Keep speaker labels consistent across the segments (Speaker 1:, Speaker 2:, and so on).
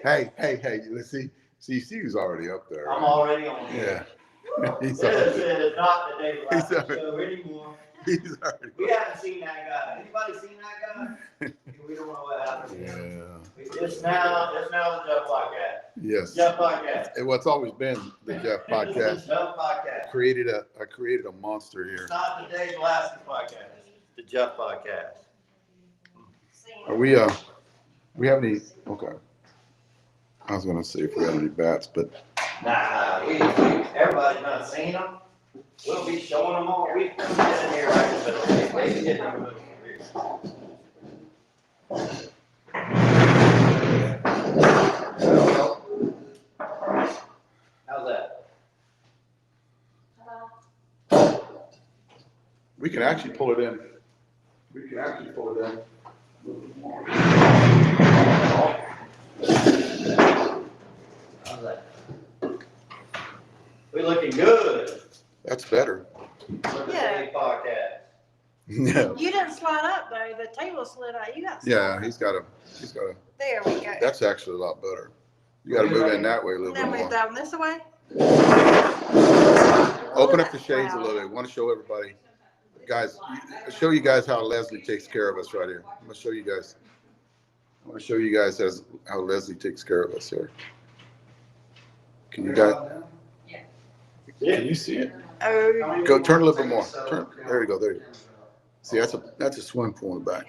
Speaker 1: Hey, let's see. See, Steve's already up there.
Speaker 2: I'm already on
Speaker 1: Yeah. He's
Speaker 2: Said
Speaker 1: already,
Speaker 2: it's not the David
Speaker 1: He's
Speaker 2: Lassie
Speaker 1: already-
Speaker 2: show anymore.
Speaker 1: he's already.
Speaker 2: We haven't seen that guy. Anybody seen that guy? We don't know what happened.
Speaker 1: Yeah.
Speaker 2: It's now the Jeff Podcast.
Speaker 1: Yes.
Speaker 2: Jeff Podcast.
Speaker 1: What's always been the Jeff
Speaker 2: This is
Speaker 1: Podcast.
Speaker 2: the Jeff Podcast.
Speaker 1: I created a monster here.
Speaker 2: It's not the David Lassie Podcast. It's the Jeff Podcast.
Speaker 1: Are we have any? Okay. I was gonna say if we have any bats, but
Speaker 2: Nah, everybody's not seen them. We'll be showing them all. We've been in here right in the middle. They get in the middle. How's that?
Speaker 1: we can actually pull it in.
Speaker 2: How's that? We're looking good.
Speaker 1: That's better.
Speaker 2: For the
Speaker 3: Yeah.
Speaker 2: Dave Podcast.
Speaker 1: Yeah.
Speaker 3: You didn't slide up though, the table slid out, you got.
Speaker 1: Yeah, he's got a.
Speaker 3: There we go.
Speaker 1: That's actually a lot better. You got to move in that way a little bit
Speaker 3: Then move
Speaker 1: more.
Speaker 3: down this way.
Speaker 1: Open up the shades a little bit. I want to show everybody, guys. Show you guys how Leslie takes care of us right here. I'm gonna show you guys. I want to show you guys how Leslie takes care of us here. Can you guys? Can you see it?
Speaker 3: Oh,
Speaker 1: Go turn a little bit more. Turn. There you go. There you go. See, that's a swimming pool in the back.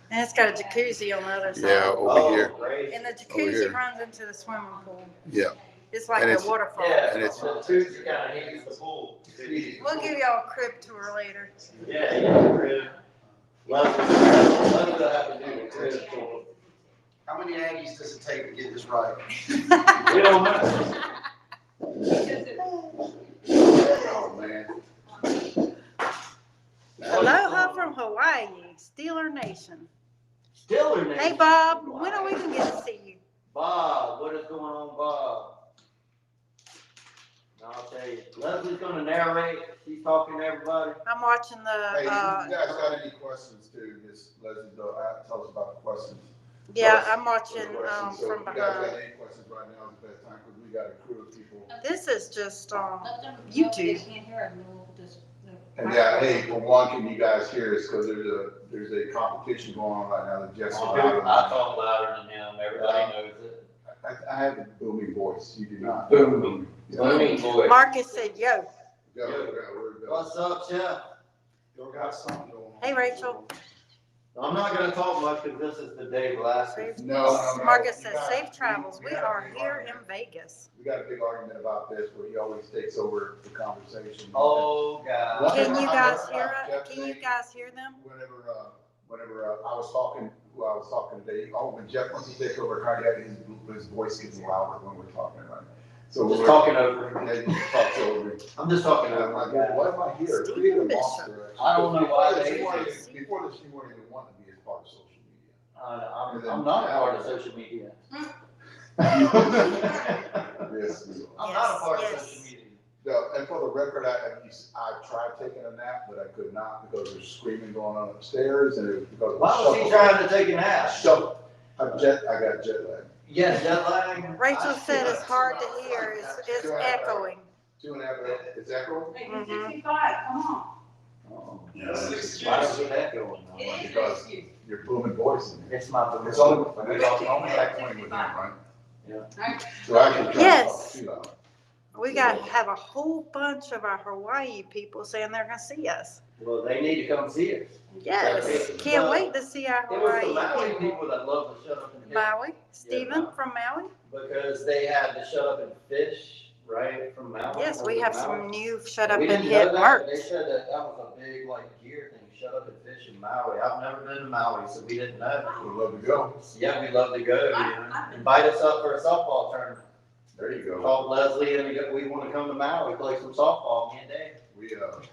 Speaker 3: and it's got a jacuzzi on the other side.
Speaker 1: Yeah, over here.
Speaker 2: Great.
Speaker 3: And the
Speaker 1: Over here.
Speaker 3: jacuzzi runs into the swimming pool.
Speaker 1: Yeah.
Speaker 3: It's like
Speaker 1: And
Speaker 3: a
Speaker 1: it's-
Speaker 3: waterfall.
Speaker 2: Yeah,
Speaker 1: And it's-
Speaker 2: the tooth kind of needs the pool.
Speaker 3: We'll give y'all a crib tour later.
Speaker 2: Yeah, yeah, crib. Love to have to do the crib tour.
Speaker 4: How many Aggies does it take to get this right?
Speaker 2: We don't know.
Speaker 1: Oh man.
Speaker 3: Aloha from Hawaii, Steeler Nation.
Speaker 2: Still her name.
Speaker 3: Hey Bob, when are we gonna get to see you?
Speaker 2: Bob, what is going on, Bob? I'll tell you, Leslie's gonna narrate, she's talking to everybody.
Speaker 3: I'm watching
Speaker 1: Hey, you
Speaker 3: the,
Speaker 1: guys got any questions too? Just Leslie, tell us about the questions.
Speaker 3: yeah, I'm watching,
Speaker 1: So if
Speaker 3: from
Speaker 1: you guys got
Speaker 3: behind.
Speaker 1: any questions right now is the best time because we got a crew of people.
Speaker 3: This is just,
Speaker 5: Let them know
Speaker 3: YouTube.
Speaker 5: They can't hear them, we'll just.
Speaker 1: And yeah, hey, for one, can you guys hear us? Because there's a competition going on right now that Jeff's
Speaker 2: I
Speaker 1: about.
Speaker 2: talk louder than him, everybody knows it.
Speaker 1: I have a booming voice. You do not.
Speaker 2: Booming.
Speaker 1: Yeah.
Speaker 2: Booming voice.
Speaker 3: Marcus said, yo.
Speaker 1: Go, go.
Speaker 2: What's up, Chef?
Speaker 4: Y'all got something going on.
Speaker 3: Hey, Rachel.
Speaker 2: I'm not gonna talk much because this is the day last week.
Speaker 1: No.
Speaker 3: Marcus says, safe travels. We are here in Vegas.
Speaker 1: We got a big argument about this where he always takes over the conversation.
Speaker 2: Oh, God.
Speaker 3: Can you guys hear it? Can you guys hear them?
Speaker 1: Whenever I was talking today, when Jeff wants to take over cardiac, his voice gets louder when we're talking about it. So
Speaker 2: Just
Speaker 1: we're
Speaker 2: talking over.
Speaker 1: Yeah, he just talks over me.
Speaker 2: I'm just talking
Speaker 1: And I'm
Speaker 2: over.
Speaker 1: like, why am I here?
Speaker 3: Stephen
Speaker 1: Create a
Speaker 3: Bishop.
Speaker 1: monster.
Speaker 2: I don't know why they-
Speaker 1: Before this, she weren't even want to be as part of social media.
Speaker 2: I'm not a part of social media.
Speaker 1: Yes, you are.
Speaker 2: I'm not a part of
Speaker 3: Yes,
Speaker 2: social media.
Speaker 1: No, and for the record, I tried taking a nap, but I could not because there's screaming going on upstairs and it was because of the
Speaker 2: Why was he trying to take a nap?
Speaker 1: Shuffle. I got jet lag.
Speaker 2: Yeah, jet lag.
Speaker 3: Rachel said it's hard to hear. It's echoing.
Speaker 1: 2.5 hours. It's echoing?
Speaker 5: Hey,
Speaker 3: Mhm.
Speaker 5: 65, come on.
Speaker 1: Oh.
Speaker 2: Why is it echoing?
Speaker 1: Because your booming voice in there.
Speaker 2: It's my.
Speaker 1: It's only echoing with him, right?
Speaker 2: Yeah.
Speaker 1: So I can turn it
Speaker 3: Yes.
Speaker 1: off too loud.
Speaker 3: We got to have a whole bunch of our Hawaii people saying they're going to see us.
Speaker 2: Well, they need to come see us.
Speaker 3: Yes. Can't wait to see our
Speaker 2: It was the Maui
Speaker 3: Hawaii people.
Speaker 2: people that love to shut up and fish
Speaker 3: Maui, Stephen from Maui.
Speaker 2: because they had to shut up and fish, right, from Maui.
Speaker 3: Yes, we have some new shut up
Speaker 2: We
Speaker 3: and
Speaker 2: didn't know
Speaker 3: hit
Speaker 2: that,
Speaker 3: merch.
Speaker 2: but They said that was a big like gear thing, shut up and fish in Maui. I've never been to Maui, so we didn't know.
Speaker 1: We'd love to go.
Speaker 2: Yeah, we'd love to go, you know. Invite us up for a softball tournament.
Speaker 1: There you go.
Speaker 2: Called Leslie and we want to come to Maui, play some softball, me and Dave.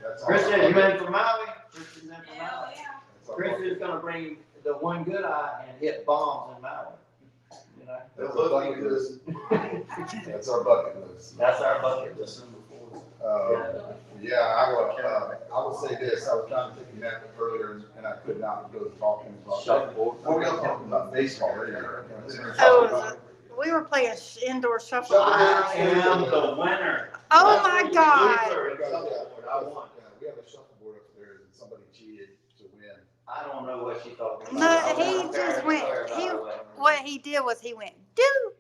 Speaker 1: That's all.
Speaker 2: Christian, you in from Maui? Christian's in from
Speaker 5: Yeah,
Speaker 2: Maui.
Speaker 5: yeah.
Speaker 1: That's all.
Speaker 2: Christian's gonna bring the one good eye and hit bombs in Maui. You know?
Speaker 1: That's our bucket list. That's our bucket list.
Speaker 2: That's our bucket list.
Speaker 1: Yeah, I will say this, I was trying to take a nap earlier and I could not because talking about.
Speaker 2: Shuffleboard.
Speaker 1: What were y'all talking about? Baseball earlier.
Speaker 3: Oh, We were playing indoor shuffleboard.
Speaker 2: I am the winner.
Speaker 3: Oh my God.
Speaker 2: Loser at shuffleboard. I won.
Speaker 1: We have a shuffleboard upstairs and somebody cheated to win.
Speaker 2: I don't know what she thought.
Speaker 3: No, he just went, what he did was he went, do,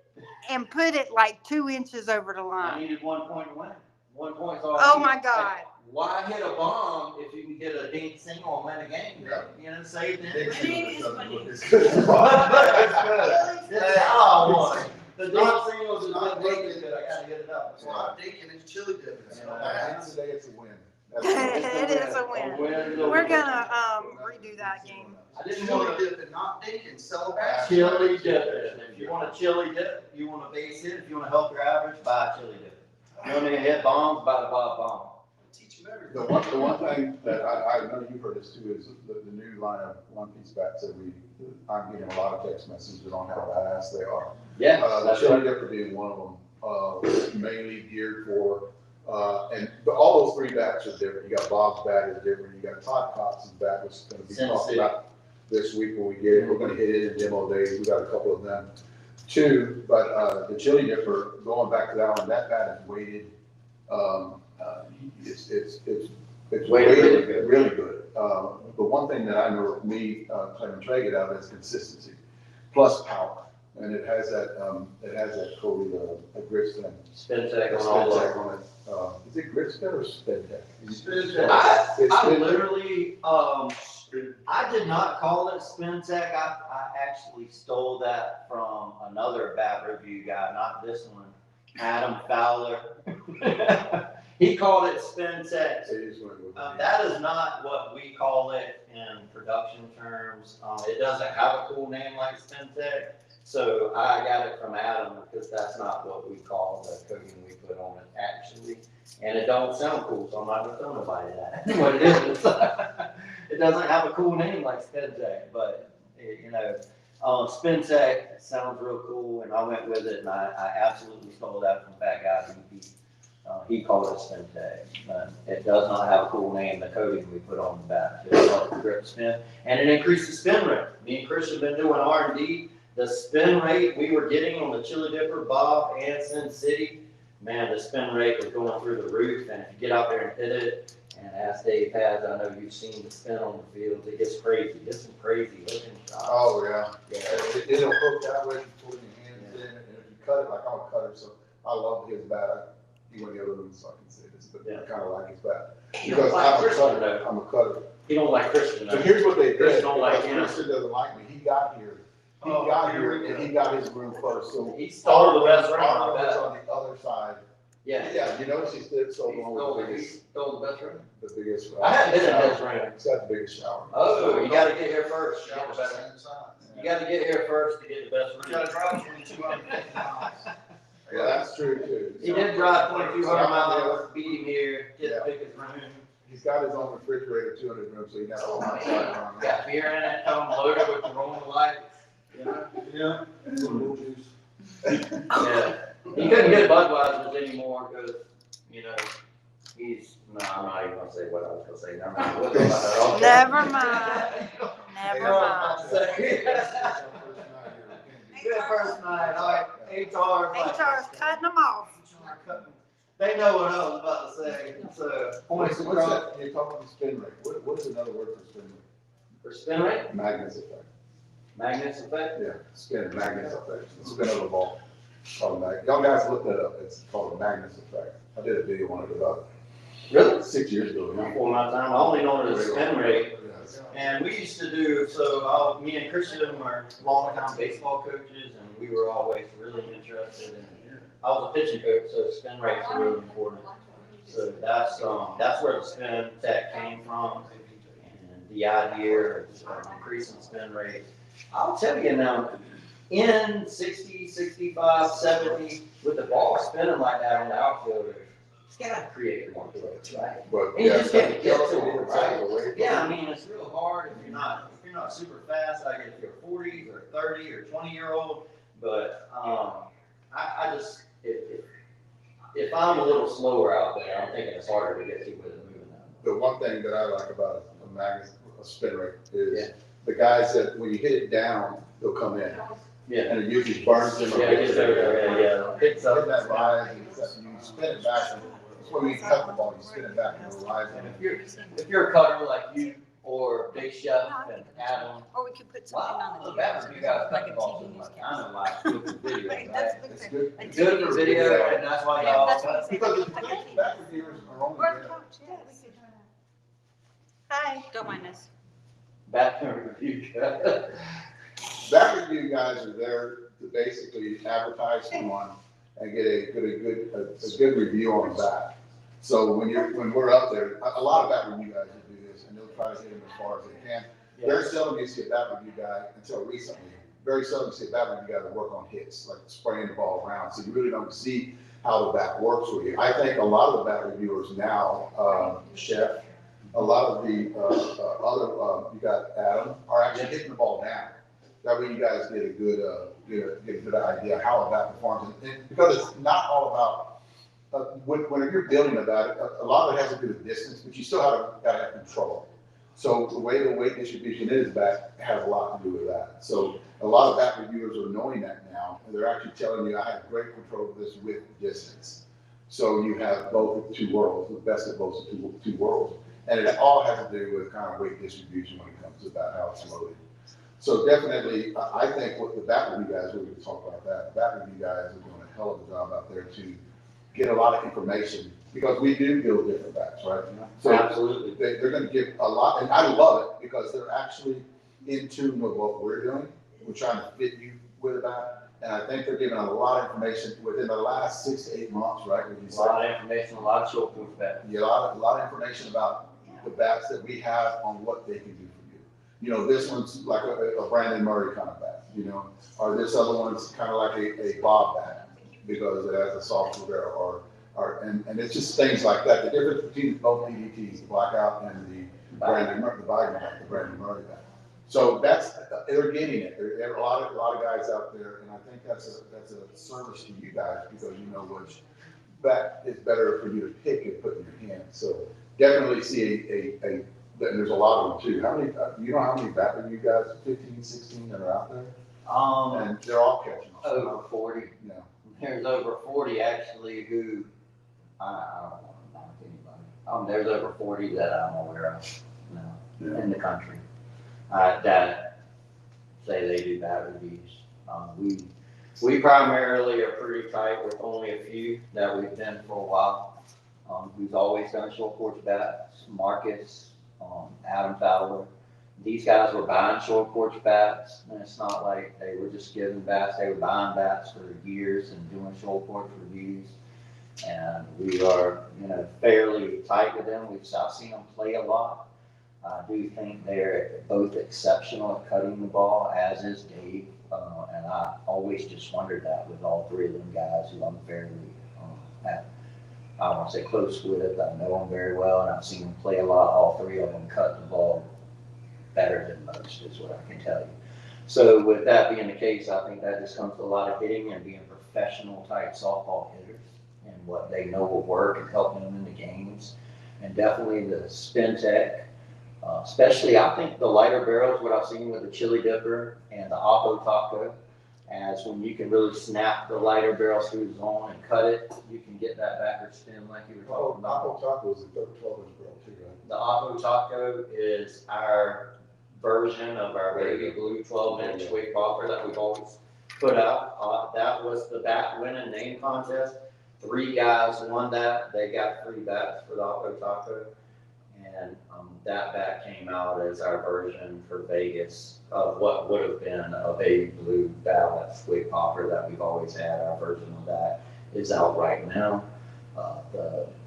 Speaker 3: and put it like 2 inches over the
Speaker 2: I
Speaker 3: line.
Speaker 2: needed 1 point to win. 1 point's all.
Speaker 3: Oh my God.
Speaker 2: Why hit a bomb if you can get a dink single and win a game?
Speaker 1: Yeah.
Speaker 2: You know, save them.
Speaker 5: Winning is winning.
Speaker 1: It's good.
Speaker 2: That's how I won. The dink singles is
Speaker 4: Not
Speaker 2: not
Speaker 4: making
Speaker 2: making it. I gotta get it up.
Speaker 4: It's not thinking, it's chili dipping. So
Speaker 1: At the end of the day, it's a win.
Speaker 3: It is a win. We're gonna, redo that game.
Speaker 2: I didn't
Speaker 4: Chili
Speaker 2: want to
Speaker 4: dipping, not thinking, celebrate.
Speaker 2: chili dip it. If you want a chili dip, you want to base it, if you want to help your average, buy a chili dip. You want to hit bombs, buy the bomb.
Speaker 4: Teach them everything.
Speaker 1: The one thing that I know you've heard this too is the new line of One Piece bats that I'm getting a lot of text messages on how badass they are.
Speaker 2: Yeah,
Speaker 1: The
Speaker 2: that's
Speaker 1: chili
Speaker 2: right.
Speaker 1: dipper being one of them, mainly geared for, but all those 3 bats are different. You got Bob's bat is different. You got Todd Cox's bat, which is gonna be
Speaker 2: Sin
Speaker 1: talked
Speaker 2: City.
Speaker 1: about this week when we get it. We're gonna hit it in demo days. We got a couple of them too. But, the chili dipper, going back to that one, that bat is weighted, it's
Speaker 2: Weighted really
Speaker 1: weighted
Speaker 2: good.
Speaker 1: really good. But one thing that I know me, Clem and Trey get out of is consistency plus power. And it has that Cody, a grip stem.
Speaker 2: Spin tech
Speaker 1: A
Speaker 2: on
Speaker 1: spin
Speaker 2: all
Speaker 1: tech
Speaker 2: of
Speaker 1: on it. Is it grip stem or spin tech?
Speaker 4: Spin
Speaker 2: them.
Speaker 4: tech.
Speaker 2: I
Speaker 1: Spin tech?
Speaker 2: literally, I did not call it spin tech. I actually stole that from another bat review guy, not this one, Adam Fowler. He called it spin tech.
Speaker 1: So you just went with it.
Speaker 2: That is not what we call it in production terms. It doesn't have a cool name like spin tech. So I got it from Adam because that's not what we call the coating we put on it actually. And it don't sound cool, so I'm not gonna tell nobody that. What it is, it doesn't have a cool name like spin tech, but spin tech sounds real cool and I went with it and I absolutely stole that from Fat Guy BP. He called it spin tech, but it does not have a cool name, the coating we put on the bat. It helps the grip spin and it increases spin rate. Me and Christian been doing R&D. The spin rate we were getting on the Chili Dipper, Bob, and Sin City, man, the spin rate was going through the roof. And if you get out there and hit it, and ask Dave Paz, I know you've seen the spin on the field, it gets crazy. It gets some crazy looking shots.
Speaker 1: Oh, yeah.
Speaker 2: Yeah.
Speaker 1: It'll hook that way, you pull your hands in, and if you cut it, like I'm a cutter, so I love his bat. He went the other room, so I can say this, but I kinda like his bat.
Speaker 2: You don't
Speaker 1: Because
Speaker 2: like
Speaker 1: I'm a
Speaker 2: Christian,
Speaker 1: cutter,
Speaker 2: though.
Speaker 1: I'm a cutter.
Speaker 2: You don't like Christian,
Speaker 1: So
Speaker 2: though.
Speaker 1: here's what they did.
Speaker 2: Christian don't like
Speaker 1: because
Speaker 2: him.
Speaker 1: Christian doesn't like me. He got here and he got his room first, so.
Speaker 2: He stole the best room,
Speaker 1: Our
Speaker 2: I
Speaker 1: room was
Speaker 2: bet.
Speaker 1: on the other side.
Speaker 2: Yeah.
Speaker 1: Yeah, you notice he stood so
Speaker 2: He
Speaker 1: long
Speaker 2: stole
Speaker 1: with
Speaker 2: the best room.
Speaker 1: the biggest.
Speaker 2: I haven't been in his room.
Speaker 1: It's got the biggest shower.
Speaker 2: Oh, you gotta get here first. to get the
Speaker 4: Showers
Speaker 2: best-
Speaker 4: same size.
Speaker 2: You gotta get here first to get the best
Speaker 4: You gotta
Speaker 2: room.
Speaker 4: drive 2,250 miles.
Speaker 1: Yeah, that's true too.
Speaker 2: He did drive 2,200 miles, beat him here, get the biggest room.
Speaker 1: He's got his own refrigerator, 200 rooms, so he got all my side.
Speaker 2: Got beer in it, come loaded with Corona lights.
Speaker 4: Yeah. Little juice.
Speaker 2: Yeah. He couldn't get Budweiser's anymore because, I'm not even gonna say what I was gonna say. Never mind. We'll talk about that off
Speaker 3: Never mind. Never mind.
Speaker 2: Good first night, all right, HR.
Speaker 3: HR's cutting them off.
Speaker 2: They know what I was about to say, so.
Speaker 1: What's that? You're talking about spin rate. What is another word for spin rate?
Speaker 2: For spin rate,
Speaker 1: Magnus effect.
Speaker 2: magnets effect.
Speaker 1: Yeah, spin, Magnus effect. Spin of a ball. Called mag. Y'all guys look that up. It's called a Magnus effect. I did a video on it about
Speaker 2: Really?
Speaker 1: 6 years ago.
Speaker 2: Before my time, I only know it as spin rate.
Speaker 1: Yeah.
Speaker 2: And we used to do, me and Christian were long-time baseball coaches, and we were always really interested in, I was a pitching coach, so spin rates are really important. So that's where the spin tech came from, and the idea of increasing spin rate. I'll tell you now, in 60, 65, 70, with the ball spinning like that on the outfielder, it's gotta create more plays, right?
Speaker 1: But
Speaker 2: And you
Speaker 1: yeah,
Speaker 2: just can't get to
Speaker 1: it's
Speaker 2: it, right?
Speaker 1: away.
Speaker 2: Yeah, I mean, it's real hard if you're not super fast, like if you're 40 or 30 or 20-year-old, but, I just, if I'm a little slower out there, I'm thinking it's harder to get to with it moving that.
Speaker 1: The one thing that I like about a Magnus, a spin rate, is
Speaker 2: Yeah.
Speaker 1: the guys that, when you hit it down, they'll come in.
Speaker 2: Yeah.
Speaker 1: And it usually burns them.
Speaker 2: Yeah, it gets over there, yeah. Picks up.
Speaker 1: Hit that rise, and you spin it back, and that's when we cut the ball, you spin it back and it'll rise.
Speaker 2: And if you're a cutter like you or Big Chef and Adam,
Speaker 3: Or we could put something
Speaker 2: wow,
Speaker 3: on the
Speaker 2: that's
Speaker 3: TV.
Speaker 2: you guys
Speaker 3: Like
Speaker 2: cut
Speaker 3: a
Speaker 2: the ball
Speaker 3: TV
Speaker 2: so much.
Speaker 3: newscast.
Speaker 2: I know why it's good for video,
Speaker 3: Right,
Speaker 2: right?
Speaker 3: that's
Speaker 1: It's
Speaker 3: good.
Speaker 1: good.
Speaker 3: A
Speaker 2: It's good for video, and that's why
Speaker 3: Yeah,
Speaker 2: y'all.
Speaker 3: that's what I'm saying.
Speaker 1: Because
Speaker 3: Like a TV.
Speaker 1: back reviewers are only
Speaker 3: Or
Speaker 1: there.
Speaker 3: couch, yeah, we could. Hi. Don't mind us.
Speaker 2: Bathroom review.
Speaker 1: Back review guys are there to basically advertise someone and get a good review on the back. So when we're up there, a lot of back review guys will do this, and they'll try to hit them as far as they can. Very seldom you see a back review guy until recently. Very seldom you see a back review guy that work on hits, like spraying the ball around. So you really don't see how the bat works for you. I think a lot of the bat reviewers now, Chef, a lot of the other, you got Adam, are actually hitting the ball down. That way you guys get a good idea how a bat performs. And because it's not all about, whenever you're building a bat, a lot of it has to do with distance, but you still gotta have control. So the way the weight distribution is back has a lot to do with that. So a lot of bat reviewers are knowing that now, and they're actually telling you, I have great control of this with distance. So you have both the two worlds, the best of both the two worlds. And it all has to do with kind of weight distribution when it comes to about how it's loaded. So definitely, I think what the bat review guys, we're going to talk about that. The bat review guys are doing a hell of a job out there to get a lot of information, because we do build different bats, right? So
Speaker 2: Absolutely.
Speaker 1: they're going to give a lot, and I love it because they're actually in tune with what we're doing. We're trying to fit you with a bat, and I think they're giving a lot of information within the last 6 to 8 months, right?
Speaker 2: A lot of information, a lot of short proof bet.
Speaker 1: Yeah, a lot of information about the bats that we have on what they can do for you. You know, this one's like a Brandon Murray kind of bat, you know, or this other one's kind of like a Bob bat because it has a softer barrel, and it's just things like that. The difference between both PDTs, the blackout and the Brandon Murray bat. So they're getting it. There are a lot of guys out there, and I think that's a service to you guys because you know which bat is better for you to pick and put in your hand. So definitely see and there's a lot of them too. How many, you know how many bat review guys, 15, 16 that are out there? And they're all catching on.
Speaker 2: Over 40.
Speaker 1: Yeah.
Speaker 2: There's over 40 actually who, I don't want to knock anybody. There's over 40 that I'm aware of now in the country that say they do bat reviews. We primarily are pretty tight with only a few that we've been for a while. We've always done short porch bats, Marcus, Adam Fowler. These guys were buying short porch bats, and it's not like they were just giving bats. They were buying bats for years and doing short porch reviews. And we are, fairly tight with them. I've seen them play a lot. I do think they're both exceptional at cutting the ball, as is Dave. And I always just wondered that with all three of them guys who I'm fairly I don't want to say close with, I know them very well, and I've seen them play a lot. All three of them cut the ball better than most, is what I can tell you. So with that being the case, I think that just comes to a lot of hitting and being professional type softball hitters and what they know will work and helping them in the games. And definitely the spin tech, especially I think the lighter barrels, what I've seen with the Chili Dipper and the Oppo Taco, as when you can really snap the lighter barrel screws on and cut it, you can get that backward spin like you were talking about.
Speaker 1: Oppo Taco is a 12-inch barrel too, right?
Speaker 2: The Oppo Taco is our version of our baby blue 12-inch weight popper that we've always put out. That was the bat winning name contest. 3 guys won that. They got 3 bats for the Oppo Taco. And that bat came out as our version for Vegas of what would have been a baby blue balanced weight popper that we've always had. Our version of that is out right now.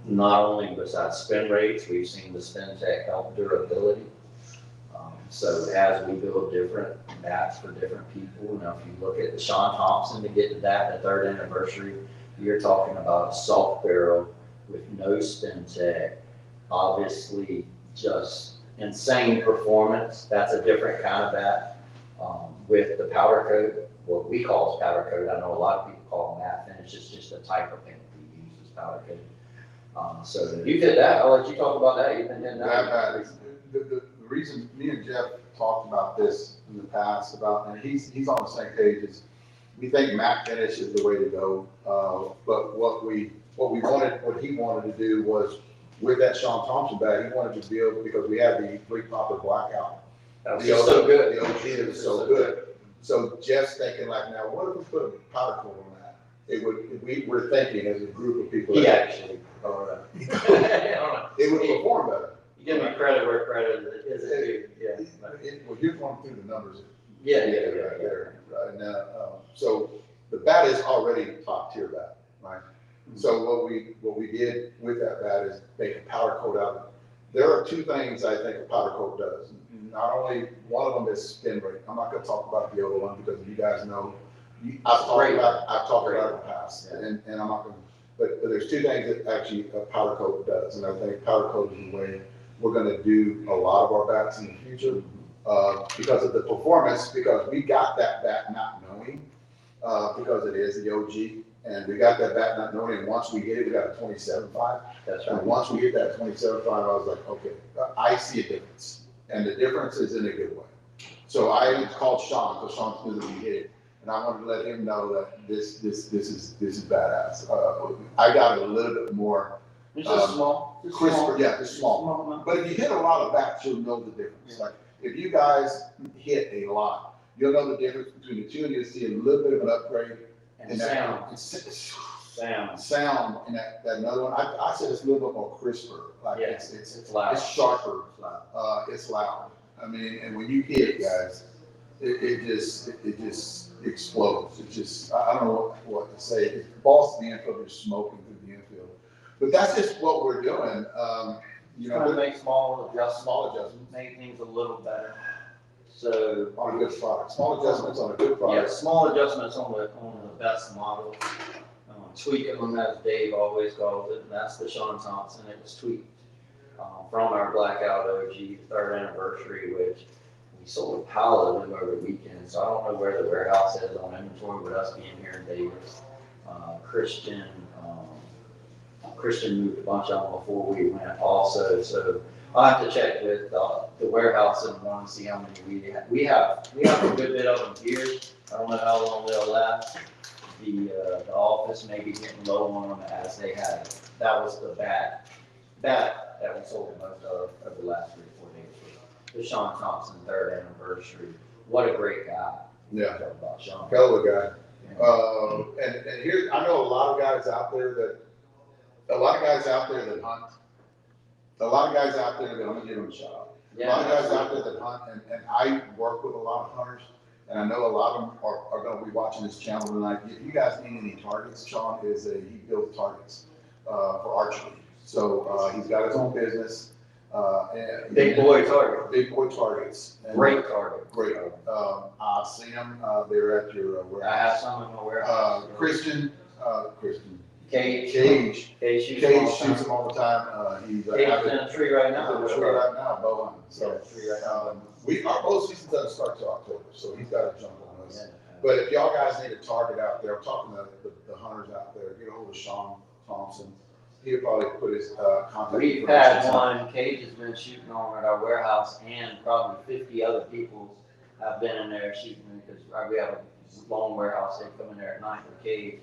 Speaker 2: Not only besides spin rates, we've seen the spin tech help durability. So as we build different bats for different people, if you look at the Sean Thompson to get to that, the 3rd anniversary, you're talking about a soft barrel with no spin tech, obviously just insane performance. That's a different kind of bat. With the powder coat, what we call is powder coat. I know a lot of people call it matte finish. It's just a type of paint we use as powder coat. So you did that. I'll let you talk about that. You've been doing that.
Speaker 1: The reason me and Jeff talked about this in the past about, and he's on the same page as, we think matte finish is the way to go. But what he wanted to do was, with that Sean Thompson bag, he wanted to build, because we had the three popper blackout.
Speaker 2: That was just so good.
Speaker 1: The OG was so good. So Jeff's thinking like, now what if we put a powder coat on that? We were thinking as a group of people.
Speaker 2: He actually.
Speaker 1: It would perform better.
Speaker 2: You give me credit where credit is due, yeah.
Speaker 1: Well, you're going through the numbers.
Speaker 2: Yeah.
Speaker 1: Right there, right now. So the bat is already top tier bat, right? So what we did with that bat is make a powder coat out of it. There are two things I think a powder coat does. Not only, one of them is spin rate. I'm not gonna talk about the other one because you guys know, I've talked about it in the past, and I'm not gonna, but there's two things that actually a powder coat does, and I think powder coat is the way we're gonna do a lot of our bats in the future, because of the performance, because we got that bat not knowing, because it is the OG, and we got that bat not knowing, and once we hit it, we got a 27.5.
Speaker 2: That's
Speaker 1: And
Speaker 2: right.
Speaker 1: once we hit that 27.5, I was like, okay, I see a difference, and the difference is in a good way. So I called Sean, because Sean knew that we hit it, and I wanted to let him know that this is badass. I got a little bit more
Speaker 2: It's just small. Just
Speaker 1: crisper,
Speaker 2: small.
Speaker 1: yeah, just small.
Speaker 2: amount.
Speaker 1: But if you hit a lot of bats, you'll know the difference. Like, if you guys hit a lot, you'll know the difference between the two, and you'll see a little bit of an upgrade.
Speaker 2: And
Speaker 1: in
Speaker 2: sound.
Speaker 1: that sound, and that another one, I said it's a little bit more crisper, like
Speaker 2: Yeah,
Speaker 1: it's
Speaker 2: loud.
Speaker 1: it's sharper,
Speaker 2: It's loud.
Speaker 1: it's loud. I mean, and when you hit it, guys, it just explodes. It just, I don't know what to say. It balls to the infield, you're smoking through the infield. But that's just what we're doing, you
Speaker 2: Trying to
Speaker 1: know,
Speaker 2: make small adjustments.
Speaker 1: small adjustments
Speaker 2: Make things a little better. So,
Speaker 1: on a good product, small adjustments on a good
Speaker 2: yeah,
Speaker 1: product.
Speaker 2: small adjustments on the best model. Tweaking them, as Dave always calls it, and that's the Sean Thompson. It was tweaked from our Blackout OG 3rd anniversary, which we sold a pallet of them over the weekend. So I don't know where the warehouse is on inventory with us being here in Davis. Christian moved a bunch of them before we went also. So I'll have to check with the warehouse and want to see how many we have. We have a good bit of them here. I don't know how long they'll last. The office may be getting low on them as they had it. That was the bat that we sold most of over the last 3 or 4 days. The Sean Thompson 3rd anniversary. What a great guy.
Speaker 1: Yeah.
Speaker 2: Talk about Sean.
Speaker 1: Hell of a guy.
Speaker 2: Yeah.
Speaker 1: And here, I know a lot of guys out there that hunt. A lot of guys out there that, I'm gonna give them a shout out. A lot of guys out there that hunt, and I work with a lot of hunters, and I know a lot of them are gonna be watching this channel tonight. If you guys need any targets, Sean he builds targets, for archery. So, he's got his own business, and.
Speaker 2: Big boy target.
Speaker 1: Big boy targets. And
Speaker 2: Great target.
Speaker 1: Great. I've seen them, they're at your
Speaker 2: I
Speaker 1: warehouse.
Speaker 2: have some in my warehouse.
Speaker 1: Christian,
Speaker 2: Cage.
Speaker 1: Cage
Speaker 2: Cage
Speaker 1: shoots them all the time. He's
Speaker 2: Cage is in a tree right
Speaker 1: He's
Speaker 2: now.
Speaker 1: in the tree right now, bow hunting.
Speaker 2: Yeah,
Speaker 1: So,
Speaker 2: tree right now.
Speaker 1: our bow season doesn't start till October, so he's got to jump on us.
Speaker 2: Yeah.
Speaker 1: But if y'all guys need a target out there, I'm talking to the hunters out there, get a hold of Sean Thompson. He'll probably put his, contact.
Speaker 2: We've had one, Cage has been shooting on at our warehouse, and probably 50 other people have been in there shooting, because we have a long warehouse, they come in there at night with Cage,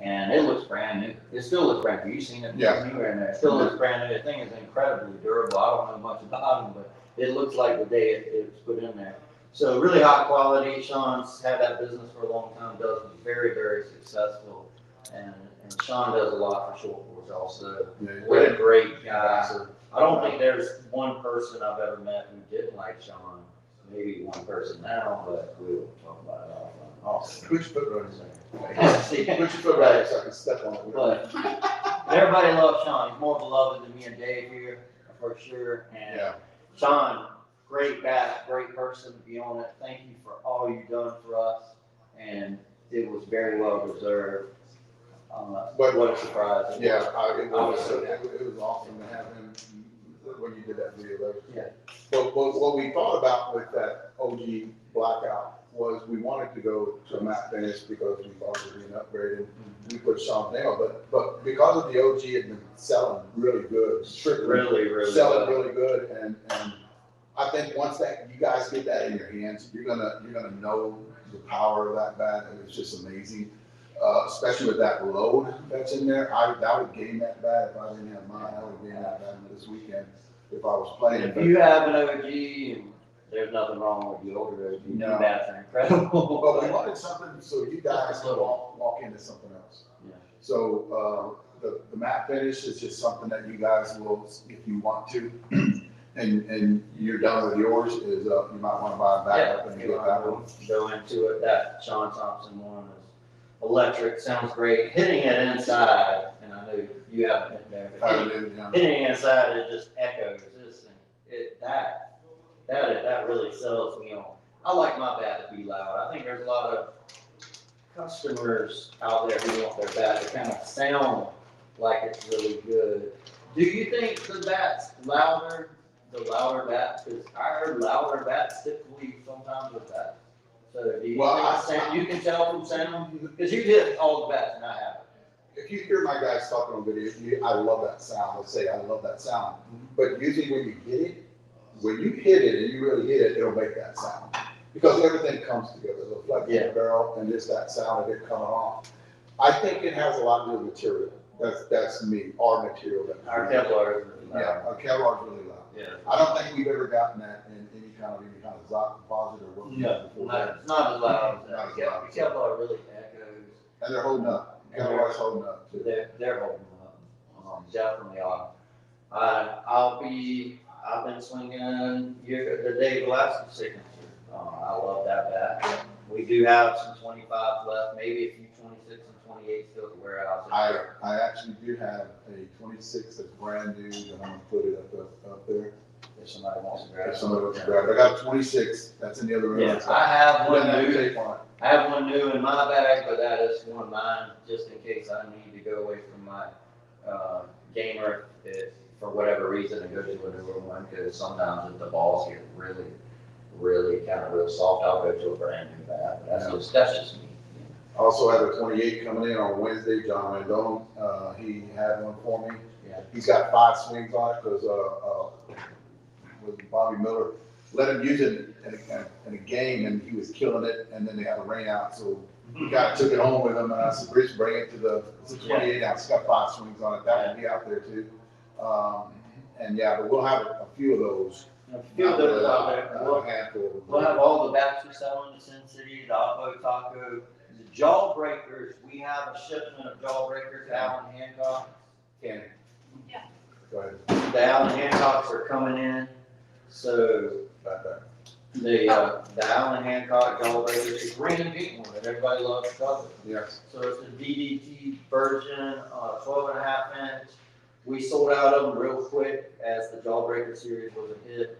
Speaker 2: and it looks brand new. It still looks brand new. You've seen it.
Speaker 1: Yeah.
Speaker 2: You were in there. It still looks brand new. The thing is incredibly durable. I don't know much about them, but it looks like the day it was put in there. So really high quality. Sean's had that business for a long time, does very, very successful, and Sean does a lot for short boards also.
Speaker 1: Yeah,
Speaker 2: What a great guy. I don't think there's one person I've ever met who didn't like Sean. Maybe one person now, but we'll talk about it offline.
Speaker 1: Put your foot right in
Speaker 2: See,
Speaker 1: there. Put your foot right there so I can step on it.
Speaker 2: but everybody loves Sean. He's more beloved than me and Dave here, for sure. And
Speaker 1: Yeah.
Speaker 2: Sean, great guy, great person to be on it. Thank you for all you've done for us, and it was very well deserved. What a surprise!
Speaker 1: Yeah, it was awesome to have him when you did that video.
Speaker 2: Yeah.
Speaker 1: But what we thought about with that OG blackout was we wanted to go to a matte finish because we thought it would be an upgrade, and we put Sean's name on. But because of the OG had been selling really good, strictly
Speaker 2: Really
Speaker 1: selling
Speaker 2: well.
Speaker 1: really good, and I think once that, you guys get that in your hands, you're gonna know the power of that bat, and it's just amazing. Especially with that load that's in there, I would gain that bat if I didn't have mine, I would gain that bat this weekend if I was playing.
Speaker 2: If you have an OG, and there's nothing wrong with the older OG,
Speaker 1: No.
Speaker 2: bats are incredible.
Speaker 1: But we wanted something so you guys can walk into something else.
Speaker 2: Yeah.
Speaker 1: So, the matte finish is just something that you guys will, if you want to, and you're done with yours, is, you might wanna buy a backup and
Speaker 2: Yeah,
Speaker 1: get that one.
Speaker 2: go into it, that Sean Thompson one is electric, sounds great, hitting it inside, and I know you haven't been there, but hitting it inside, it just echoes, that really sells me on. I like my bat to be loud, I think there's a lot of customers out there who want their bat to kind of sound like it's really good. Do you think the bat's louder, the louder bats, because I heard louder bats typically sometimes with that. So do you think you can tell from sound? Because you hit all the bats and I haven't.
Speaker 1: If you hear my guys talking on video, I love that sound, let's say I love that sound, but usually when you hit it and you really hit it, it'll make that sound. Because everything comes together, the flex of the barrel and just that sound of it coming off. I think it has a lot to do with material. That's me, our material.
Speaker 2: Our Kevlar is really loud.
Speaker 1: Yeah, our Kevlar is really loud.
Speaker 2: Yeah.
Speaker 1: I don't think we've ever gotten that in any kind of composite or what.
Speaker 2: No, it's not as loud as
Speaker 1: Not as
Speaker 2: that.
Speaker 1: loud.
Speaker 2: Kevlar really echoes.
Speaker 1: And they're holding up. Kevlar's holding up too.
Speaker 2: They're holding up. Definitely are. I've been swinging the Dave Gillespie signature. I love that bat. We do have some 25 left, maybe a few 26 and 28 still to wear out.
Speaker 1: I actually do have a 26 that's brand new, and I'm gonna put it up there.
Speaker 2: If somebody wants to grab it.
Speaker 1: If somebody wants to grab it. I got a 26, that's in the other room.
Speaker 2: Yeah, I have one
Speaker 1: Then that
Speaker 2: new.
Speaker 1: tape on it.
Speaker 2: I have one new in my bag, but that is one of mine, just in case I need to go away from my gamer for whatever reason and go to a newer one, because sometimes if the balls get really kind of real soft, I'll go to a brand new bat. But that's just me.
Speaker 1: I also have a 28 coming in on Wednesday, John Rendon. He had one for me.
Speaker 2: Yeah.
Speaker 1: He's got 5 swings on it because with Bobby Miller let him use it in a game, and he was killing it. And then they had a rain out, so he kind of took it home with him. And I said, "Bruce, bring it to it's a 28 ounce. It's got 5 swings on it. That will be out there too." But we'll have a few of those.
Speaker 2: A few of those out there.
Speaker 1: A handful.
Speaker 2: We'll have all the bats we're selling in Sin City, the Oppo Taco, the Jawbreakers. We have a shipment of Jawbreakers to Allen Hancock.
Speaker 1: Candy.
Speaker 5: Yeah.
Speaker 1: Go ahead.
Speaker 2: The Allen Hancocks are coming in, so
Speaker 1: Back there.
Speaker 2: the Allen Hancock Jawbreakers, it's green and pink one that everybody loves to cover.
Speaker 1: Yes.
Speaker 2: So it's the DDT version, 12.5 inch. We sold out of them real quick as the Jawbreaker series was a hit.